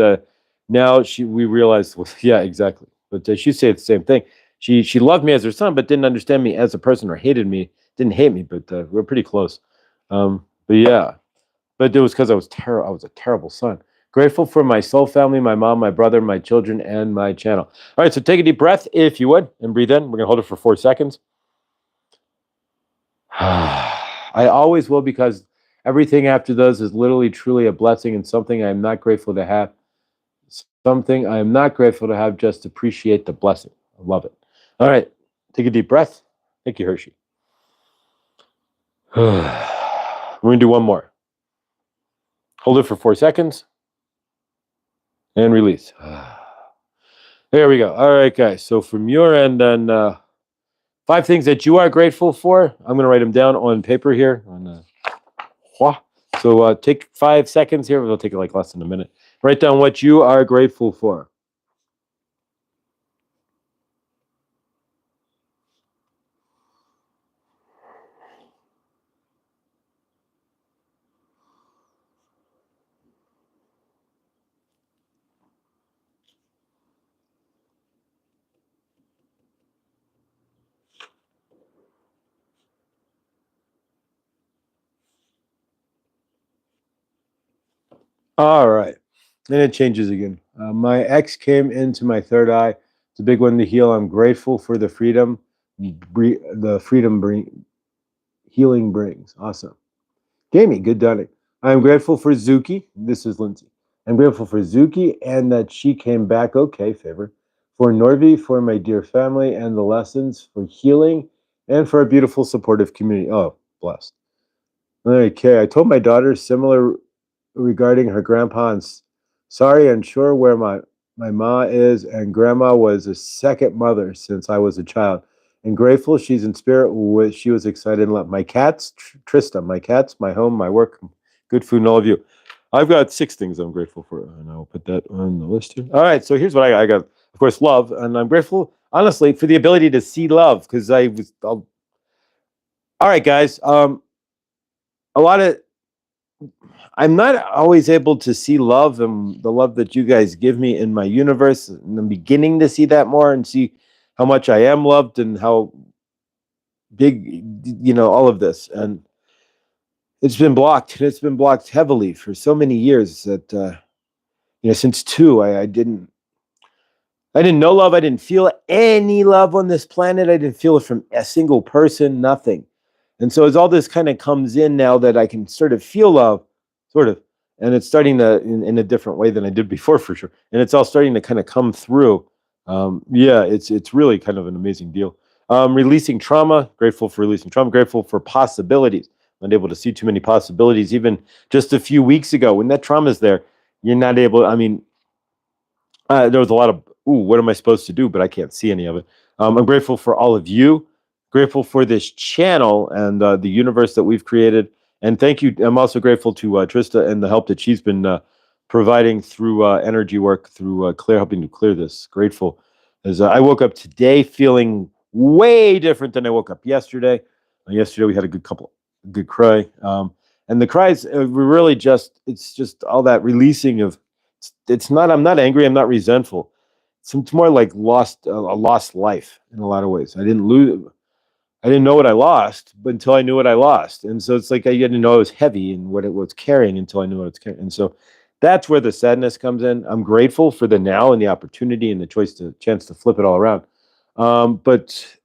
now we realize, well, yeah, exactly. But she'd say the same thing. She loved me as her son, but didn't understand me as a person or hated me. Didn't hate me, but we're pretty close. But yeah, but it was because I was a terrible son. Grateful for my soul family, my mom, my brother, my children, and my channel. All right, so take a deep breath if you would, and breathe in. We're gonna hold it for 4 seconds. I always will, because everything after those is literally, truly a blessing and something I am not grateful to have. Something I am not grateful to have. Just appreciate the blessing. I love it. All right, take a deep breath. Thank you, Hershey. We're going to do one more. Hold it for 4 seconds. And release. There we go. All right, guys. So from your end, then 5 things that you are grateful for. I'm going to write them down on paper here. So take 5 seconds here. It'll take like less than a minute. Write down what you are grateful for. All right. And it changes again. My ex came into my third eye. It's a big one to heal. I'm grateful for the freedom healing brings. Awesome. Jamie, good done. I'm grateful for Zuki. This is Lindsay. I'm grateful for Zuki and that she came back okay, favor. For Norvi, for my dear family and the lessons, for healing, and for a beautiful, supportive community. Oh, blessed. Okay, I told my daughter similar regarding her grandpa and sorry, unsure where my ma is, and grandma was a second mother since I was a child. And grateful she's in spirit. She was excited and loved. My cats, Trista, my cats, my home, my work, good food, and all of you. I've got 6 things I'm grateful for, and I'll put that on the list here. All right, so here's what I got. Of course, love, and I'm grateful, honestly, for the ability to see love, because all right, guys. A lot of I'm not always able to see love and the love that you guys give me in my universe. And I'm beginning to see that more and see how much I am loved and how big, all of this. And it's been blocked. And it's been blocked heavily for so many years that, since 2, I didn't know love. I didn't feel any love on this planet. I didn't feel it from a single person, nothing. And so as all this kind of comes in now that I can sort of feel love, sort of, and it's starting to in a different way than I did before, for sure. And it's all starting to kind of come through. It's really kind of an amazing deal. Releasing trauma, grateful for releasing trauma, grateful for possibilities. I'm not able to see too many possibilities. Even just a few weeks ago, when that trauma is there, you're not able, there was a lot of, what am I supposed to do? But I can't see any of it. I'm grateful for all of you. Grateful for this channel and the universe that we've created. And thank you. I'm also grateful to Trista and the help that she's been providing through energy work, through helping to clear this. Grateful. As I woke up today feeling way different than I woke up yesterday. Yesterday we had a good cry. And the cries were really it's just all that releasing of, I'm not angry, I'm not resentful. it's more like a lost life in a lot of ways. I didn't know what I lost, but until I knew what I lost. And so it's like I didn't know it was heavy and what it was carrying until I knew what it's carrying. And so that's where the sadness comes in. I'm grateful for the now and the opportunity and the chance to flip it all around. But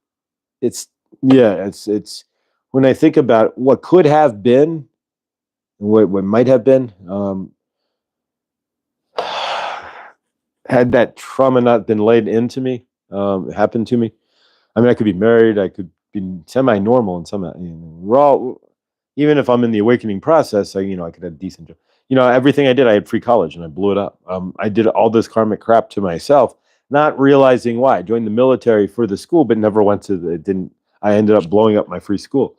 it's it's when I think about what could have been and what might have been, had that trauma not been laid into me, happened to me. I mean, I could be married, I could be semi-normal and some, raw. Even if I'm in the awakening process, I could have a decent job. Everything I did, I had free college and I blew it up. I did all this karmic crap to myself, not realizing why. I joined the military for the school, but never went to it didn't. I ended up blowing up my free school.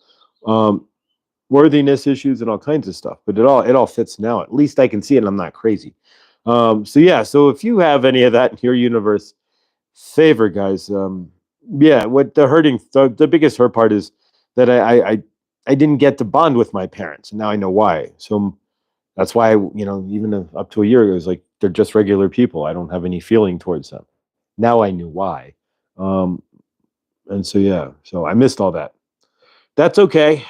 Worthiness issues and all kinds of stuff, but it all fits now. At least I can see it and I'm not crazy. So if you have any of that in your universe, favor guys, what the biggest hurt part is that I didn't get to bond with my parents, and now I know why. So that's why even up to a year ago, it was like they're just regular people. I don't have any feeling towards them. Now I knew why. um and so so I missed all that. That's okay.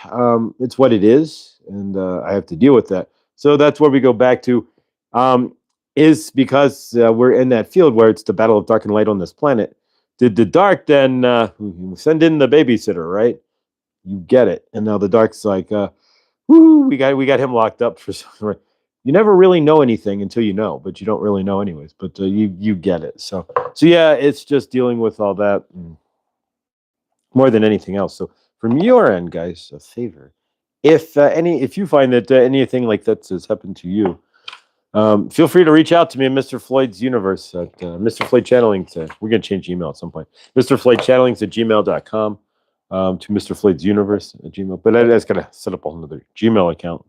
It's what it is, and I have to deal with that. So that's where we go back to, um, is because we're in that field where it's the battle of dark and light on this planet. Did the dark then send in the babysitter, right? You get it, and now the dark's like, woo, we got him locked up for some. You never really know anything until you know, but you don't really know anyways. But you get it. So yeah, it's just dealing with all that. More than anything else. So from your end, guys, a favor. If you find that anything like that has happened to you, feel free to reach out to me at Mr. Floyd's Universe at Mr. Floyd Channeling. We're going to change email at some point. Mr. Floyd Channelings at gmail.com, to Mr. Floyd's Universe at Gmail. But I just got to set up another Gmail account.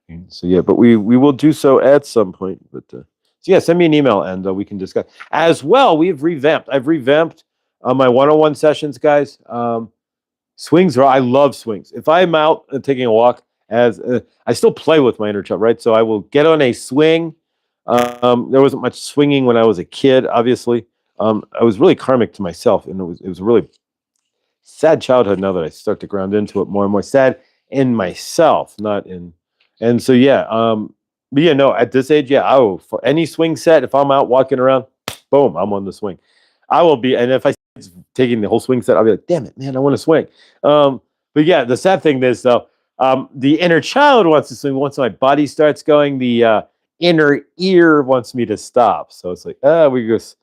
And so yeah, but we will do so at some point. But so yeah, send me an email and we can discuss. As well, I've revamped my one-on-one sessions, guys. Swings I love swings. If I'm out taking a walk, as I still play with my inner child, right? So I will get on a swing. There wasn't much swinging when I was a kid, obviously. I was really karmic to myself, and it was a really sad childhood. Now that I start to ground into it more and more, sad in myself, not in. And so but yeah, no, at this age, for any swing set, if I'm out walking around, boom, I'm on the swing. I will be, and if I taking the whole swing set, I'll be like, damn it, man, I want to swing. But yeah, the sad thing is though, the inner child wants to swing. Once my body starts going, the inner ear wants me to stop. So it's like, we just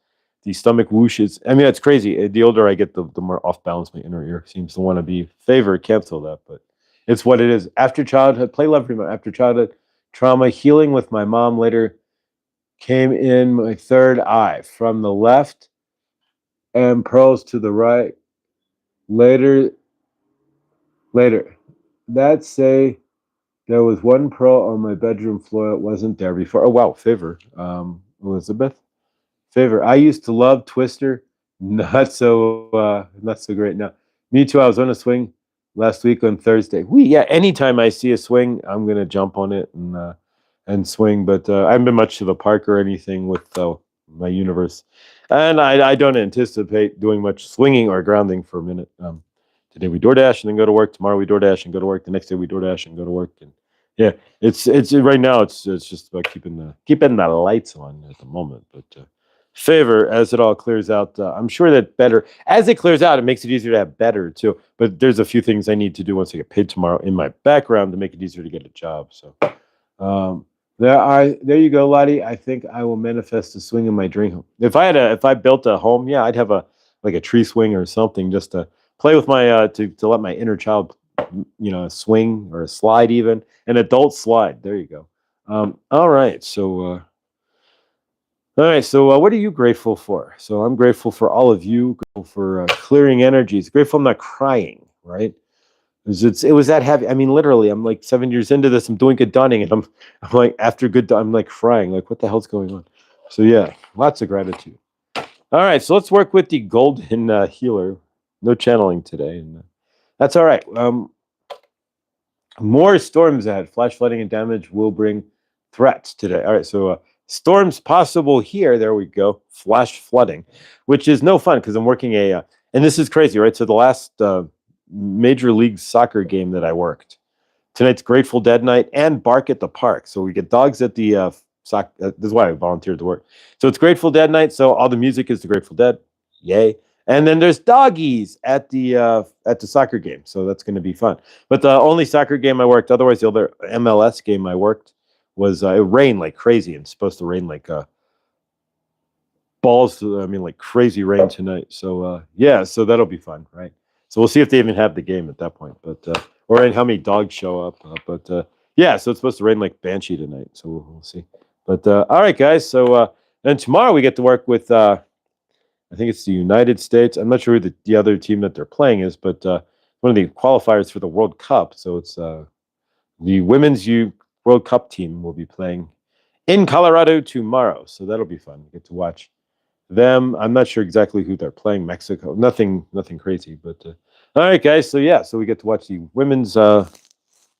the stomach whooshes. I mean, it's crazy. The older I get, the more off balance my inner ear seems to want to be. Favor, cancel that, but it's what it is. After childhood, play love remote. After childhood trauma, healing with my mom later came in my third eye from the left and pearls to the right. Later, that say there was one pearl on my bedroom floor that wasn't there before. Oh wow, favor, Elizabeth, favor. I used to love Twister, not so great now. Me too. I was on a swing last week on Thursday. Anytime I see a swing, I'm gonna jump on it and swing. But I haven't been much to the park or anything with my universe, and I don't anticipate doing much swinging or grounding for a minute. Today we DoorDash and then go to work. Tomorrow we DoorDash and go to work. The next day we DoorDash and go to work. And yeah, it's right now. It's just about keeping the lights on at the moment. But favor, as it all clears out, I'm sure that better as it clears out, it makes it easier to have better too. But there's a few things I need to do once I get paid tomorrow in my background to make it easier to get a job. So there you go, Lottie. I think I will manifest a swing in my dream. If I built a home, I'd have a tree swing or something just to play with my to let my inner child, swing or a slide, even an adult slide. There you go. All right. So what are you grateful for? So I'm grateful for all of you. Grateful for clearing energies. Grateful I'm not crying. Right. It was that heavy. I mean, literally, I'm like 7 years into this. I'm doing good dunning, and I'm like after good. I'm like crying. Like, what the hell's going on? So yeah, lots of gratitude. All right, so let's work with the golden healer. No channeling today, and that's all right. More storms ahead. Flash flooding and damage will bring threats today. All right, so Storms possible here. There we go. Flash flooding, which is no fun because I'm working and this is crazy, right? So the last Major League Soccer game that I worked, tonight's Grateful Dead night and Bark at the Park. So we get dogs at the this is why I volunteered to work. So it's Grateful Dead night. So all the music is the Grateful Dead. Yay. And then there's doggies at the soccer game. So that's going to be fun. But the only soccer game I worked, otherwise the other MLS game I worked was it rained like crazy, and it's supposed to rain like balls. I mean, like crazy rain tonight. So yeah, so that'll be fun, right? So we'll see if they even have the game at that point, but or how many dogs show up. But yeah, so it's supposed to rain like banshee tonight. So we'll see. But all right, guys. So then tomorrow we get to work with I think it's the United States. I'm not sure who the other team that they're playing is, but one of the qualifiers for the World Cup. So it's the Women's World Cup team will be playing in Colorado tomorrow. So that'll be fun. We get to watch them. I'm not sure exactly who they're playing. Mexico. Nothing crazy. But all right, guys. So yeah, so we get to watch the women's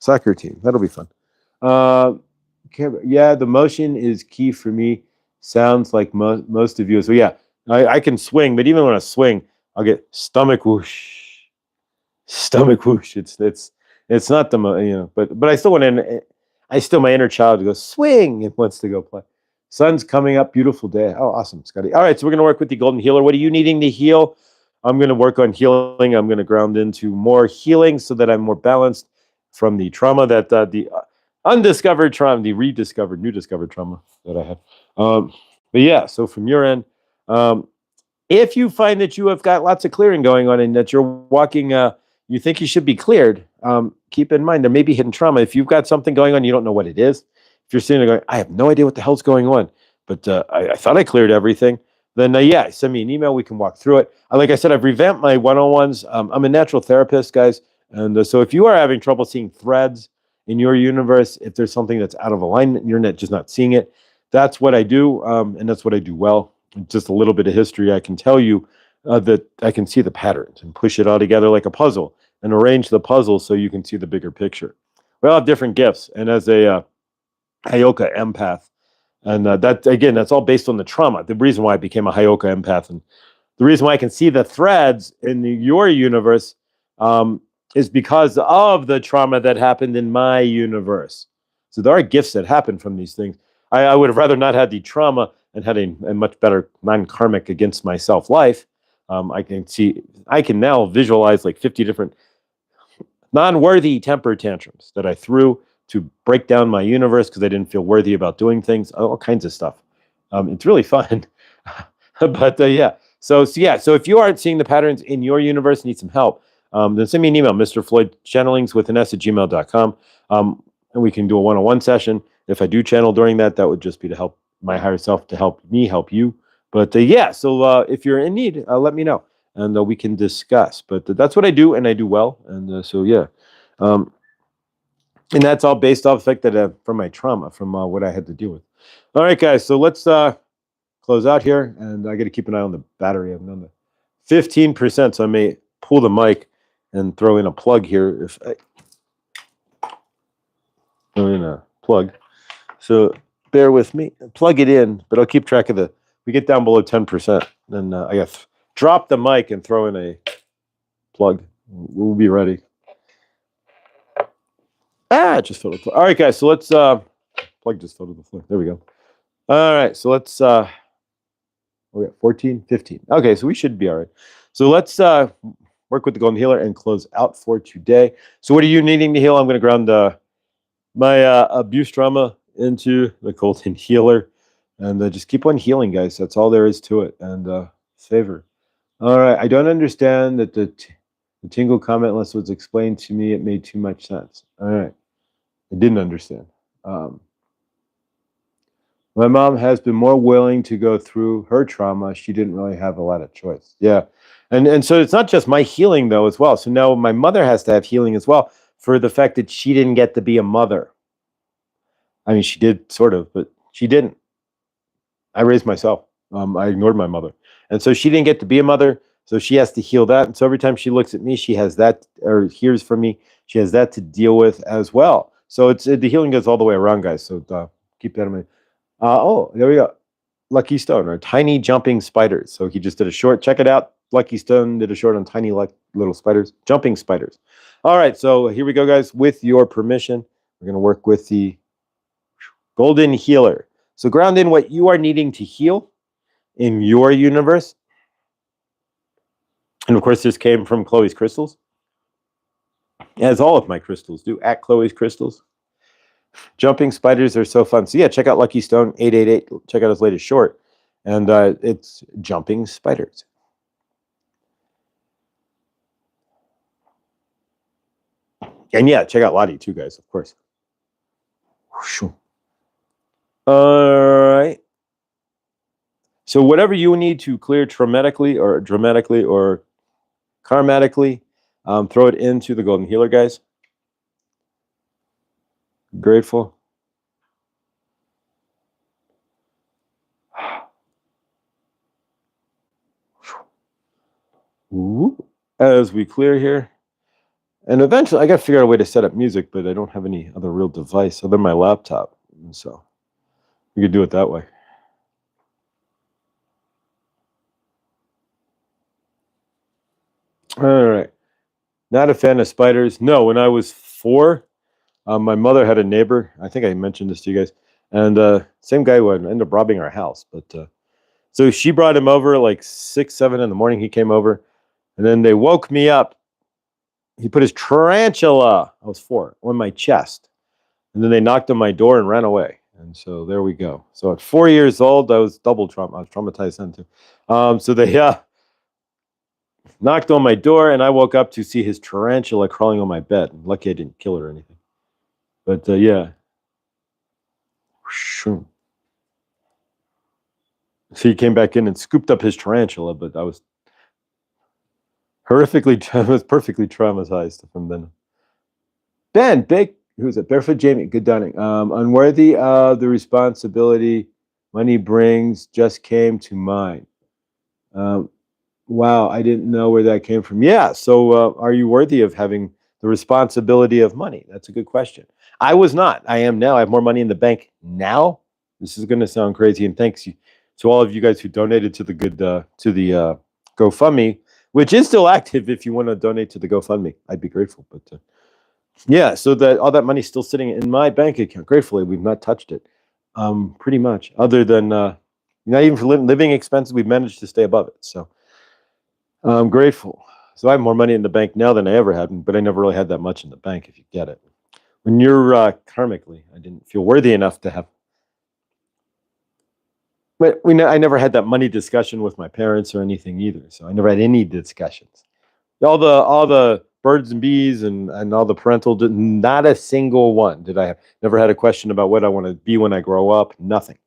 soccer team. That'll be fun. Yeah, the motion is key for me. Sounds like most of you. So yeah, I can swing, but even when I swing, I'll get stomach whoosh. Stomach whoosh. It's not the but I still my inner child goes swing and wants to go play. Sun's coming up, beautiful day. Oh, awesome, Scotty. All right, so we're gonna work with the Golden Healer. What are you needing to heal? I'm gonna work on healing. I'm gonna ground into more healing so that I'm more balanced from the trauma that the undiscovered trauma, the new discovered trauma that I had. But yeah, so from your end, if you find that you have got lots of clearing going on and that you're walking, you think you should be cleared, keep in mind there may be hidden trauma. If you've got something going on, you don't know what it is. If you're sitting there going, I have no idea what the hell's going on, but I thought I cleared everything, then yeah, send me an email. We can walk through it. Like I said, I've revamped my one-on-ones. I'm a natural therapist, guys. And so if you are having trouble seeing threads in your universe, if there's something that's out of alignment and you're just not seeing it, that's what I do. And that's what I do well. Just a little bit of history. I can tell you that I can see the patterns and push it all together like a puzzle and arrange the puzzle so you can see the bigger picture. We all have different gifts. And as a Hyoka empath, and that's all based on the trauma. The reason why I became a Hyoka empath and the reason why I can see the threads in your universe is because of the trauma that happened in my universe. So there are gifts that happen from these things. I would have rather not had the trauma and had a much better non-karmic against myself life. I can now visualize like 50 different non-worthy temper tantrums that I threw to break down my universe because I didn't feel worthy about doing things, all kinds of stuff. It's really fun. But yeah. So if you aren't seeing the patterns in your universe, need some help, then send me an email, Mr. Floyd Channelings with an S at gmail.com. And we can do a one-on-one session. If I do channel during that would just be to help my higher self, to help me help you. But yeah, so if you're in need, let me know and we can discuss. But that's what I do, and I do well. And so yeah. And that's all based off the fact that from my trauma, from what I had to deal with. All right, guys. So let's close out here, and I got to keep an eye on the battery. I'm on the 15%, so I may pull the mic and throw in a plug here. If I throw in a plug, so bear with me. Plug it in, but I'll keep track of we get down below 10%, then I got to drop the mic and throw in a plug. We'll be ready. It just fell to the floor. All right, guys. So let's plug just fell to the floor. There we go. All right. So let's we got 14, 15. Okay, so we should be all right. So let's work with the Golden Healer and close out for today. So what are you needing to heal? I'm going to ground my abuse trauma into the Golden Healer, and just keep on healing, guys. That's all there is to it. And favor. All right. I don't understand that the tingle comment unless it was explained to me. It made too much sense. All right. I didn't understand. My mom has been more willing to go through her trauma. She didn't really have a lot of choice. Yeah. And so it's not just my healing, though, as well. So now my mother has to have healing as well for the fact that she didn't get to be a mother. I mean, she did sort of, but she didn't. I raised myself. I ignored my mother. And so she didn't get to be a mother. So she has to heal that. And so every time she looks at me, she has that, or hears from me, she has that to deal with as well. So the healing goes all the way around, guys. So keep that in mind. Oh, there we go. Lucky Stone, or tiny jumping spiders. So he just did a short. Check it out. Lucky Stone did a short on tiny little spiders, jumping spiders. All right, so here we go, guys. With your permission, we're going to work with the Golden Healer. So ground in what you are needing to heal in your universe. And of course, this came from Chloe's crystals, as all of my crystals do, at Chloe's crystals. Jumping spiders are so fun. So yeah, check out Lucky Stone 888. Check out his latest short. And it's jumping spiders. And yeah, check out Lottie too, guys, of course. All right. So whatever you need to clear traumatically or dramatically or karmatically, throw it into the Golden Healer, guys. Grateful. As we clear here. And eventually, I got to figure out a way to set up music, but I don't have any other real device other than my laptop. So we could do it that way. All right. Not a fan of spiders. No, when I was 4, my mother had a neighbor. I think I mentioned this to you guys. And same guy who ended up robbing our house. But so she brought him over like 6, 7 in the morning. He came over. And then they woke me up. He put his tarantula, I was 4, on my chest. And then they knocked on my door and ran away. And so there we go. So at 4 years old, I was double trauma. I was traumatized then too. So they knocked on my door, and I woke up to see his tarantula crawling on my bed. Lucky I didn't kill it or anything. But yeah. So he came back in and scooped up his tarantula, but I was perfectly traumatized from then. Ben, big, who's it? Barefoot Jamie, good downing. Unworthy of the responsibility money brings just came to mind. Wow, I didn't know where that came from. Yeah, so are you worthy of having the responsibility of money? That's a good question. I was not. I am now. I have more money in the bank now. This is going to sound crazy, and thanks to all of you guys who donated to the GoFundMe, which is still active. If you want to donate to the GoFundMe, I'd be grateful. But yeah, so that all that money's still sitting in my bank account. Gratefully, we've not touched it, pretty much. Other than not even for living expenses, we've managed to stay above it. So I'm grateful. So I have more money in the bank now than I ever had, but I never really had that much in the bank. If you get it, when you're karmically, I didn't feel worthy enough to have. But I never had that money discussion with my parents or anything either. So I never had any discussions. All the birds and bees and all the parental, not a single one did I have. Never had a question about what I want to be when I grow up. Nothing.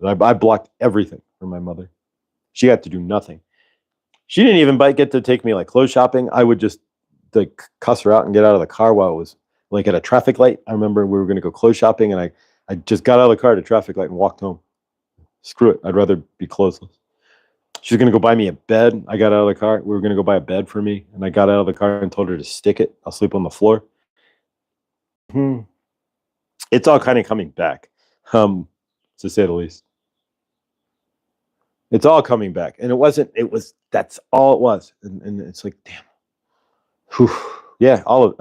I blocked everything from my mother. She had to do nothing. She didn't even get to take me like clothes shopping. I would just like cuss her out and get out of the car while it was like at a traffic light. I remember we were going to go clothes shopping, and I just got out of the car at a traffic light and walked home. Screw it. I'd rather be clothesless. She was going to go buy me a bed. I got out of the car. We were going to go buy a bed for me. And I got out of the car and told her to stick it. I'll sleep on the floor. It's all kind of coming back, to say the least. It's all coming back. And that's all it was. And it's like, damn. Whew. Yeah, I've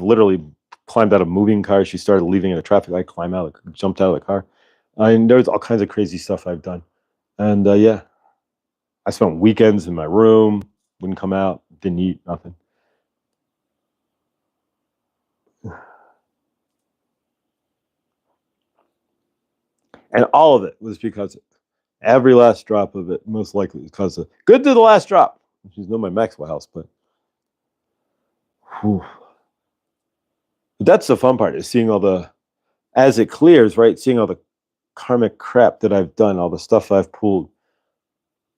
literally climbed out of moving cars. She started leaving at a traffic light, jumped out of the car. And there's all kinds of crazy stuff I've done. And yeah, I spent weekends in my room, wouldn't come out, didn't eat, nothing. And all of it was because every last drop of it, most likely because of good to the last drop, which is not my Maxwell house, but whew. That's the fun part, is seeing as it clears, right? Seeing all the karmic crap that I've done, all the stuff I've pulled,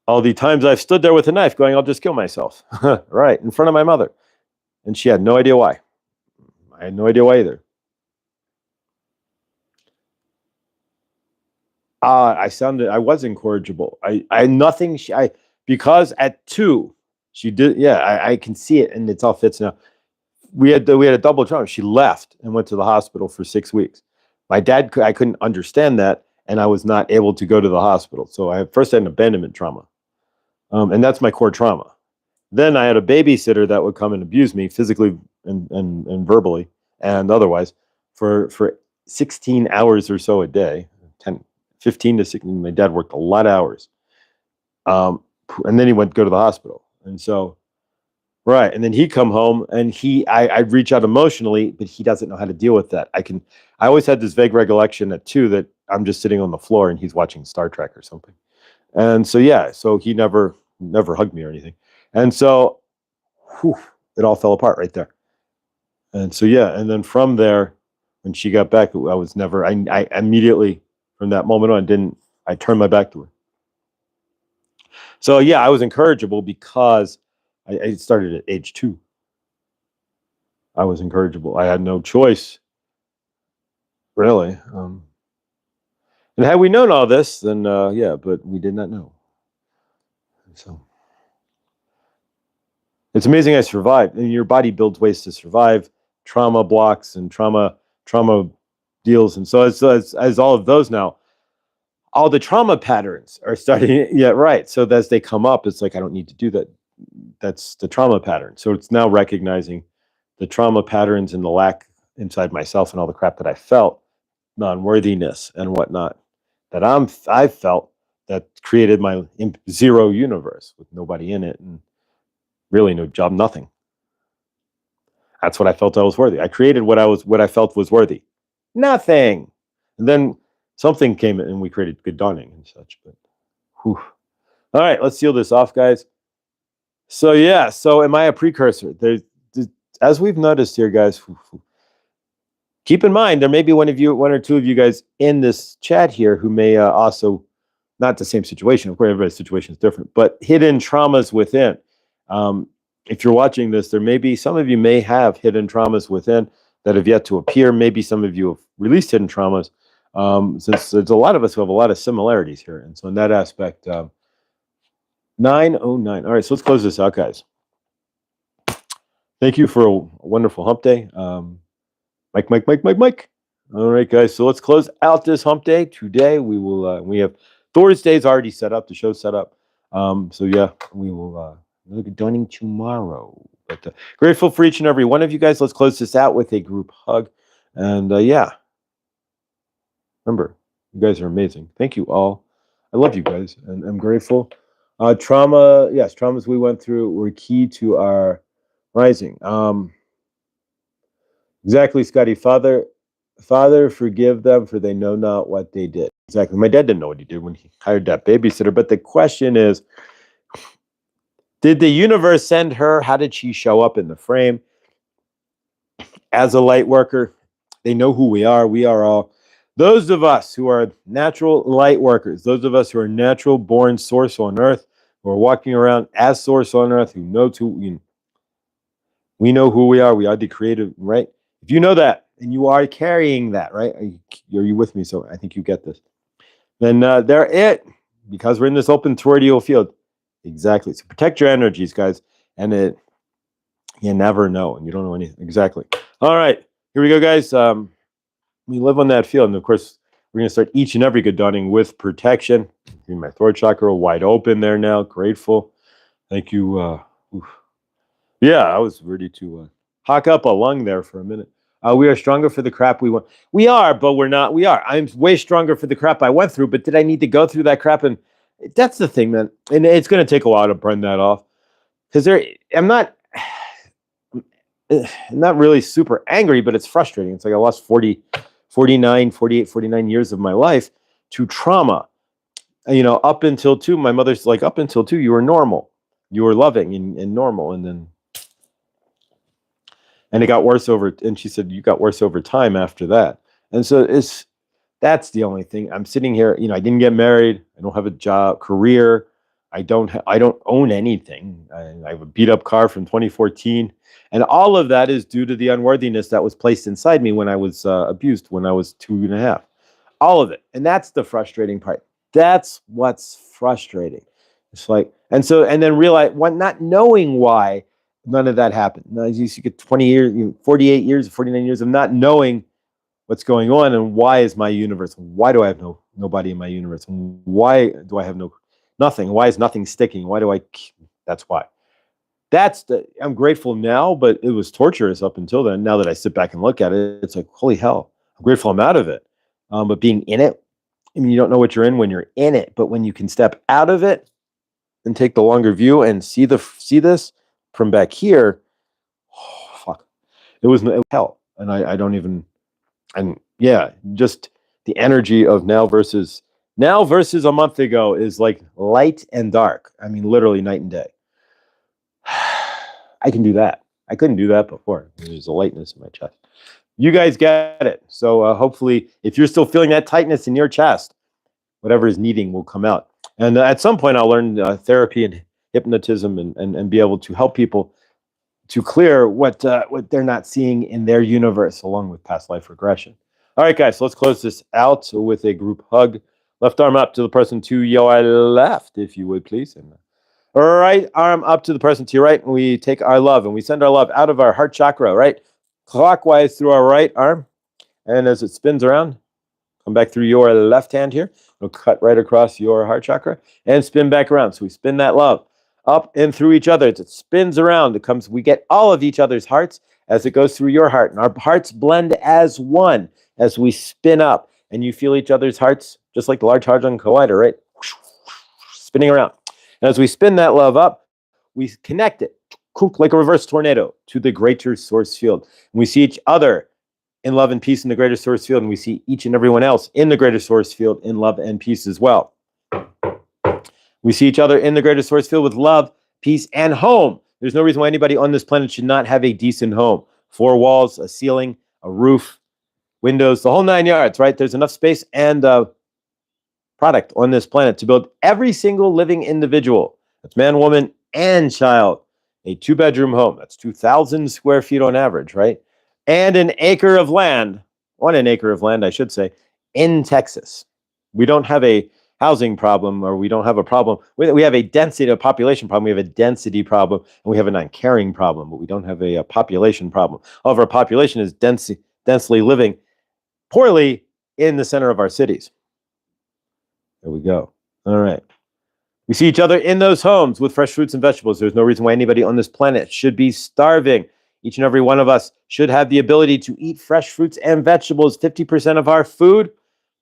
all the times I've stood there with a knife going, I'll just kill myself, right, in front of my mother. And she had no idea why. I had no idea why either. I was incorrigible. Because at 2, she did, yeah, I can see it, and it's all fits now. We had a double trauma. She left and went to the hospital for 6 weeks. My dad, I couldn't understand that, and I was not able to go to the hospital. So I first had an abandonment trauma, and that's my core trauma. Then I had a babysitter that would come and abuse me physically and verbally and otherwise for 16 hours or so a day, 10, 15 to 16. My dad worked a lot of hours. And then he went to go to the hospital. And so, right. And then he'd come home and I'd reach out emotionally, but he doesn't know how to deal with that. I always had this vague recollection at 2 that I'm just sitting on the floor and he's watching Star Trek or something. And so, yeah, so he never hugged me or anything. And so, it all fell apart right there. And so, yeah. And then from there, when she got back, I immediately from that moment on, I turned my back to her. So, yeah, I was incorrigible because I started at age 2. I was incorrigible. I had no choice, really. And had we known all this, then, yeah, but we did not know. So it's amazing I survived. And your body builds ways to survive trauma blocks and trauma deals. And so as all of those now, all the trauma patterns are starting. Yeah, right. So as they come up, it's like, I don't need to do that. That's the trauma pattern. So it's now recognizing the trauma patterns and the lack inside myself and all the crap that I felt, non-worthiness and whatnot, that I felt that created my zero universe with nobody in it and really no job, nothing. That's what I felt I was worthy. I created what I felt was worthy. Nothing. And then something came in and we created good dawning and such. But whew. All right, let's seal this off, guys. So yeah, so am I a precursor? As we've noticed here, guys, keep in mind there may be one or two of you guys in this chat here who may also, not the same situation. Of course, everybody's situation is different, but hidden traumas within. If you're watching this, there may be some of you may have hidden traumas within that have yet to appear. Maybe some of you have released hidden traumas. Since there's a lot of us who have a lot of similarities here, and so in that aspect, 909. All right, so let's close this out, guys. Thank you for a wonderful hump day. Mike. All right, guys. So let's close out this hump day today. We have Thursday's already set up. The show's set up. So yeah, we will look at joining tomorrow. But grateful for each and every one of you guys. Let's close this out with a group hug. And yeah, remember, you guys are amazing. Thank you all. I love you guys, and I'm grateful. Traumas we went through were key to our rising. Exactly, Scotty. Father, forgive them, for they know not what they did. Exactly. My dad didn't know what he did when he hired that babysitter. But the question is, did the universe send her? How did she show up in the frame? As a light worker, they know who we are. We are all those of us who are natural light workers, those of us who are natural born source on earth, who are walking around as source on earth, who knows we know who we are. We are the creative, right? If you know that and you are carrying that, right? Are you with me? So I think you get this. Then they're it, because we're in this open toroidal field. Exactly. So protect your energies, guys. And you never know, and you don't know anything. Exactly. All right. Here we go, guys. We live on that field. And of course, we're going to start each and every good dawning with protection. My throat chakra wide open there now. Grateful. Thank you. Yeah, I was ready to hawk up a lung there for a minute. We are stronger for the crap we want. We are, but we're not. We are. I'm way stronger for the crap I went through, but did I need to go through that crap? And that's the thing, man. And it's going to take a while to burn that off. Because I'm not really super angry, but it's frustrating. It's like I lost 49 years of my life to trauma. Up until 2, my mother's like, up until 2, you were normal. You were loving and normal. And it got worse and she said, you got worse over time after that. And so that's the only thing. I'm sitting here, I didn't get married. I don't have a job, career. I don't own anything. I have a beat up car from 2014. And all of that is due to the unworthiness that was placed inside me when I was abused, when I was 2.5. All of it. And that's the frustrating part. That's what's frustrating. It's like, and then realize, not knowing why none of that happened. Now, you get 20 years, 48 years, 49 years of not knowing what's going on, and why is my universe? Why do I have nobody in my universe? Why do I have nothing? Why is nothing sticking? Why do I? That's why. I'm grateful now, but it was torturous up until then. Now that I sit back and look at it, it's like, holy hell, I'm grateful I'm out of it. But being in it, I mean, you don't know what you're in when you're in it, but when you can step out of it and take the longer view and see this from back here, oh, fuck, it was hell. And I don't even, and yeah, just the energy of now versus a month ago is like light and dark. I mean, literally night and day. I can do that. I couldn't do that before. There's a lightness in my chest. You guys get it. So hopefully, if you're still feeling that tightness in your chest, whatever is needing will come out. And at some point, I'll learn therapy and hypnotism and be able to help people to clear what they're not seeing in their universe, along with past life regression. All right, guys, so let's close this out with a group hug. Left arm up to the person to your left, if you would, please. And right arm up to the person to your right, and we take our love and we send our love out of our heart chakra, right? Clockwise through our right arm. And as it spins around, come back through your left hand here. It'll cut right across your heart chakra and spin back around. So we spin that love up and through each other. As it spins around, we get all of each other's hearts as it goes through your heart. And our hearts blend as one as we spin up. And you feel each other's hearts, just like the Large Hadron Collider, right? Spinning around. And as we spin that love up, we connect it, like a reverse tornado, to the greater source field. And we see each other in love and peace in the greater source field, and we see each and everyone else in the greater source field in love and peace as well. We see each other in the greater source field with love, peace, and home. There's no reason why anybody on this planet should not have a decent home. 4 walls, a ceiling, a roof, windows, the whole 9 yards, right? There's enough space and product on this planet to build every single living individual. That's man, woman, and child. A 2-bedroom home. That's 2,000 square feet on average, right? And an acre of land, on an acre of land, I should say, in Texas. We don't have a housing problem, or we don't have a problem. We have a population problem. We have a density problem, and we have a non-caring problem, but we don't have a population problem. All of our population is densely living poorly in the center of our cities. There we go. All right. We see each other in those homes with fresh fruits and vegetables. There's no reason why anybody on this planet should be starving. Each and every one of us should have the ability to eat fresh fruits and vegetables. 50% of our food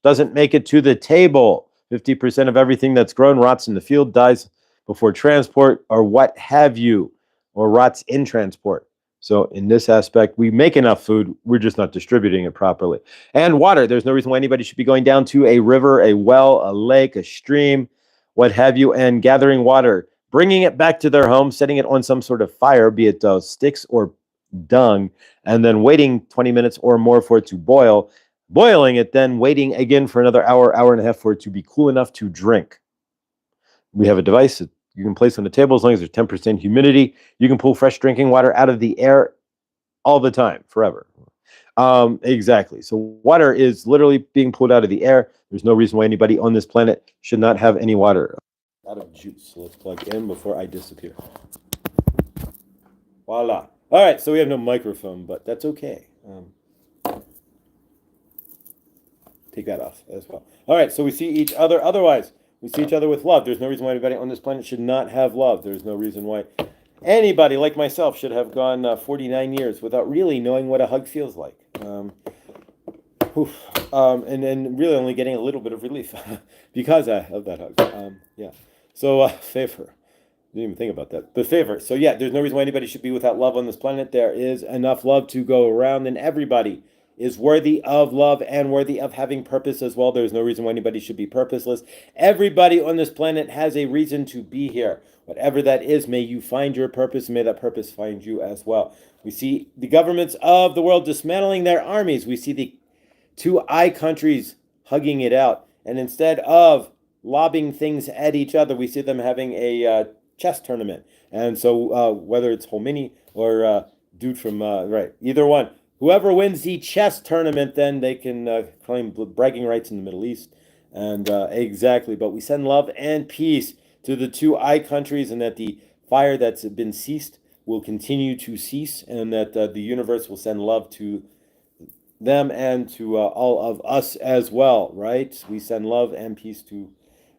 doesn't make it to the table. 50% of everything that's grown rots in the field, dies before transport, or what have you, or rots in transport. So in this aspect, we make enough food, we're just not distributing it properly. And water, there's no reason why anybody should be going down to a river, a well, a lake, a stream, what have you, and gathering water, bringing it back to their home, setting it on some sort of fire, be it sticks or dung, and then waiting 20 minutes or more for it to boil, boiling it, then waiting again for another hour, hour and a half for it to be cool enough to drink. We have a device that you can place on the table as long as there's 10% humidity. You can pull fresh drinking water out of the air all the time, forever. Exactly. So water is literally being pulled out of the air. There's no reason why anybody on this planet should not have any water. Out of juice. So let's plug in before I disappear. Voila. All right, so we have no microphone, but that's okay. Take that off as well. All right, so we see each other. Otherwise, we see each other with love. There's no reason why anybody on this planet should not have love. There's no reason why anybody like myself should have gone 49 years without really knowing what a hug feels like. And really only getting a little bit of relief because of that hug. Yeah. So favor. Didn't even think about that. But favor. So yeah, there's no reason why anybody should be without love on this planet. There is enough love to go around, and everybody is worthy of love and worthy of having purpose as well. There's no reason why anybody should be purposeless. Everybody on this planet has a reason to be here. Whatever that is, may you find your purpose, and may that purpose find you as well. We see the governments of the world dismantling their armies. We see the 2 countries hugging it out. And instead of lobbing things at each other, we see them having a chess tournament. And so whether it's Homini or dude from, right, either one. Whoever wins the chess tournament, then they can claim bragging rights in the Middle East. And exactly, but we send love and peace to the 2 countries, and that the fire that's been ceased will continue to cease, and that the universe will send love to them and to all of us as well, right? We send love and peace to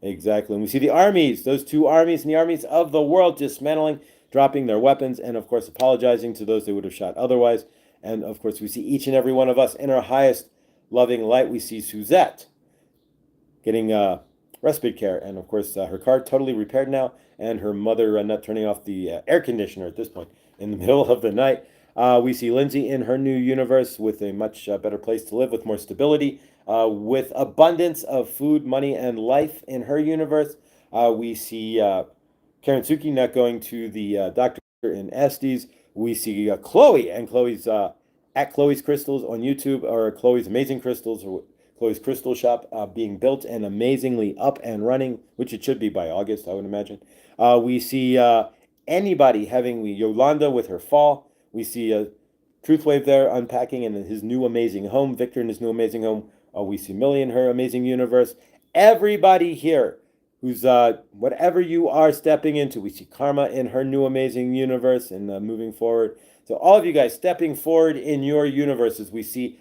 exactly. And we see the armies, those two armies and the armies of the world dismantling, dropping their weapons, and of course apologizing to those they would have shot otherwise. And of course, we see each and every one of us in our highest loving light. We see Suzette getting respite care, and of course, her car totally repaired now, and her mother not turning off the air conditioner at this point in the middle of the night. We see Lindsay in her new universe with a much better place to live, with more stability, with abundance of food, money, and life in her universe. We see Karen Suki not going to the doctor in Estes. We see Chloe and Chloe's at Chloe's Crystals on YouTube, or Chloe's Amazing Crystals, or Chloe's Crystal Shop being built and amazingly up and running, which it should be by August, I would imagine. We see anybody having Yolanda with her fall. We see Truthwave there unpacking in his new amazing home, Victor in his new amazing home. We see Millie in her amazing universe. Everybody here who's whatever you are stepping into. We see Karma in her new amazing universe and moving forward. So all of you guys stepping forward in your universes, we see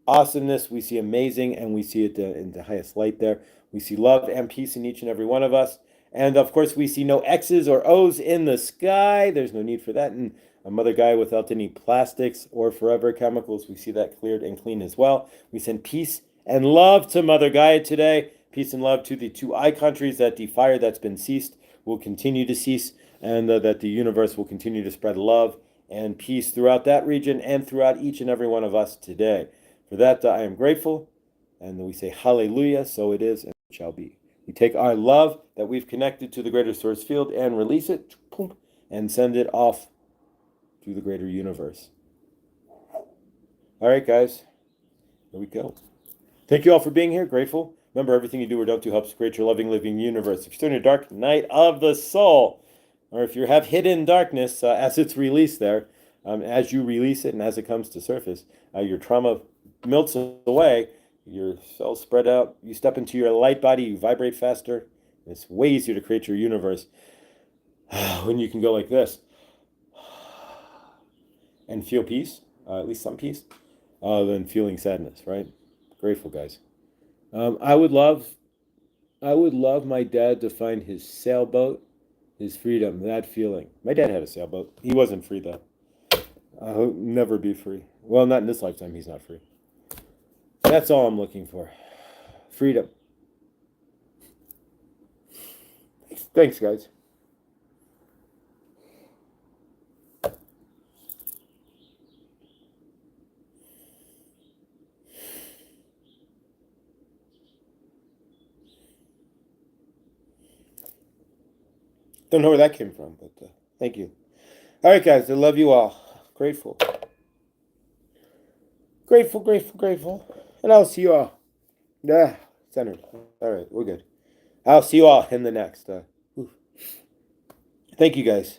awesomeness, we see amazing, and we see it in the highest light there. We see love and peace in each and every one of us. And of course, we see no X's or O's in the sky. There's no need for that. And a Mother Gaia without any plastics or forever chemicals, we see that cleared and clean as well. We send peace and love to Mother Gaia today. Peace and love to the two I countries, that the fire that's been ceased will continue to cease, and that the universe will continue to spread love and peace throughout that region and throughout each and every one of us today. For that, I am grateful, and we say hallelujah, so it is and it shall be. We take our love that we've connected to the greater source field and release it, and send it off to the greater universe. All right, guys, here we go. Thank you all for being here. Grateful. Remember, everything you do or don't do helps create your loving, living universe. If you're still in a dark night of the soul, or if you have hidden darkness as it's released there, as you release it and as it comes to surface, your trauma melts away, your cells spread out, you step into your light body, you vibrate faster. It's way easier to create your universe when you can go like this and feel peace, at least some peace, than feeling sadness, right? Grateful, guys. I would love my dad to find his sailboat, his freedom, that feeling. My dad had a sailboat. He wasn't free, though. He'll never be free. Well, not in this lifetime, he's not free. That's all I'm looking for. Freedom. Thanks, guys. Don't know where that came from, but thank you. All right, guys, I love you all. Grateful. Grateful, grateful, grateful. And I'll see you all. Yeah, centered. All right, we're good. I'll see you all in the next. Thank you, guys.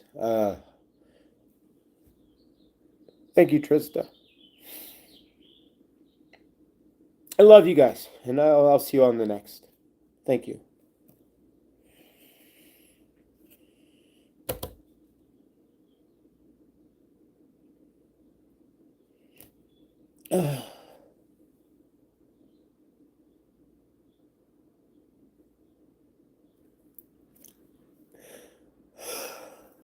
Thank you, Trista. I love you guys, and I'll see you on the next. Thank you.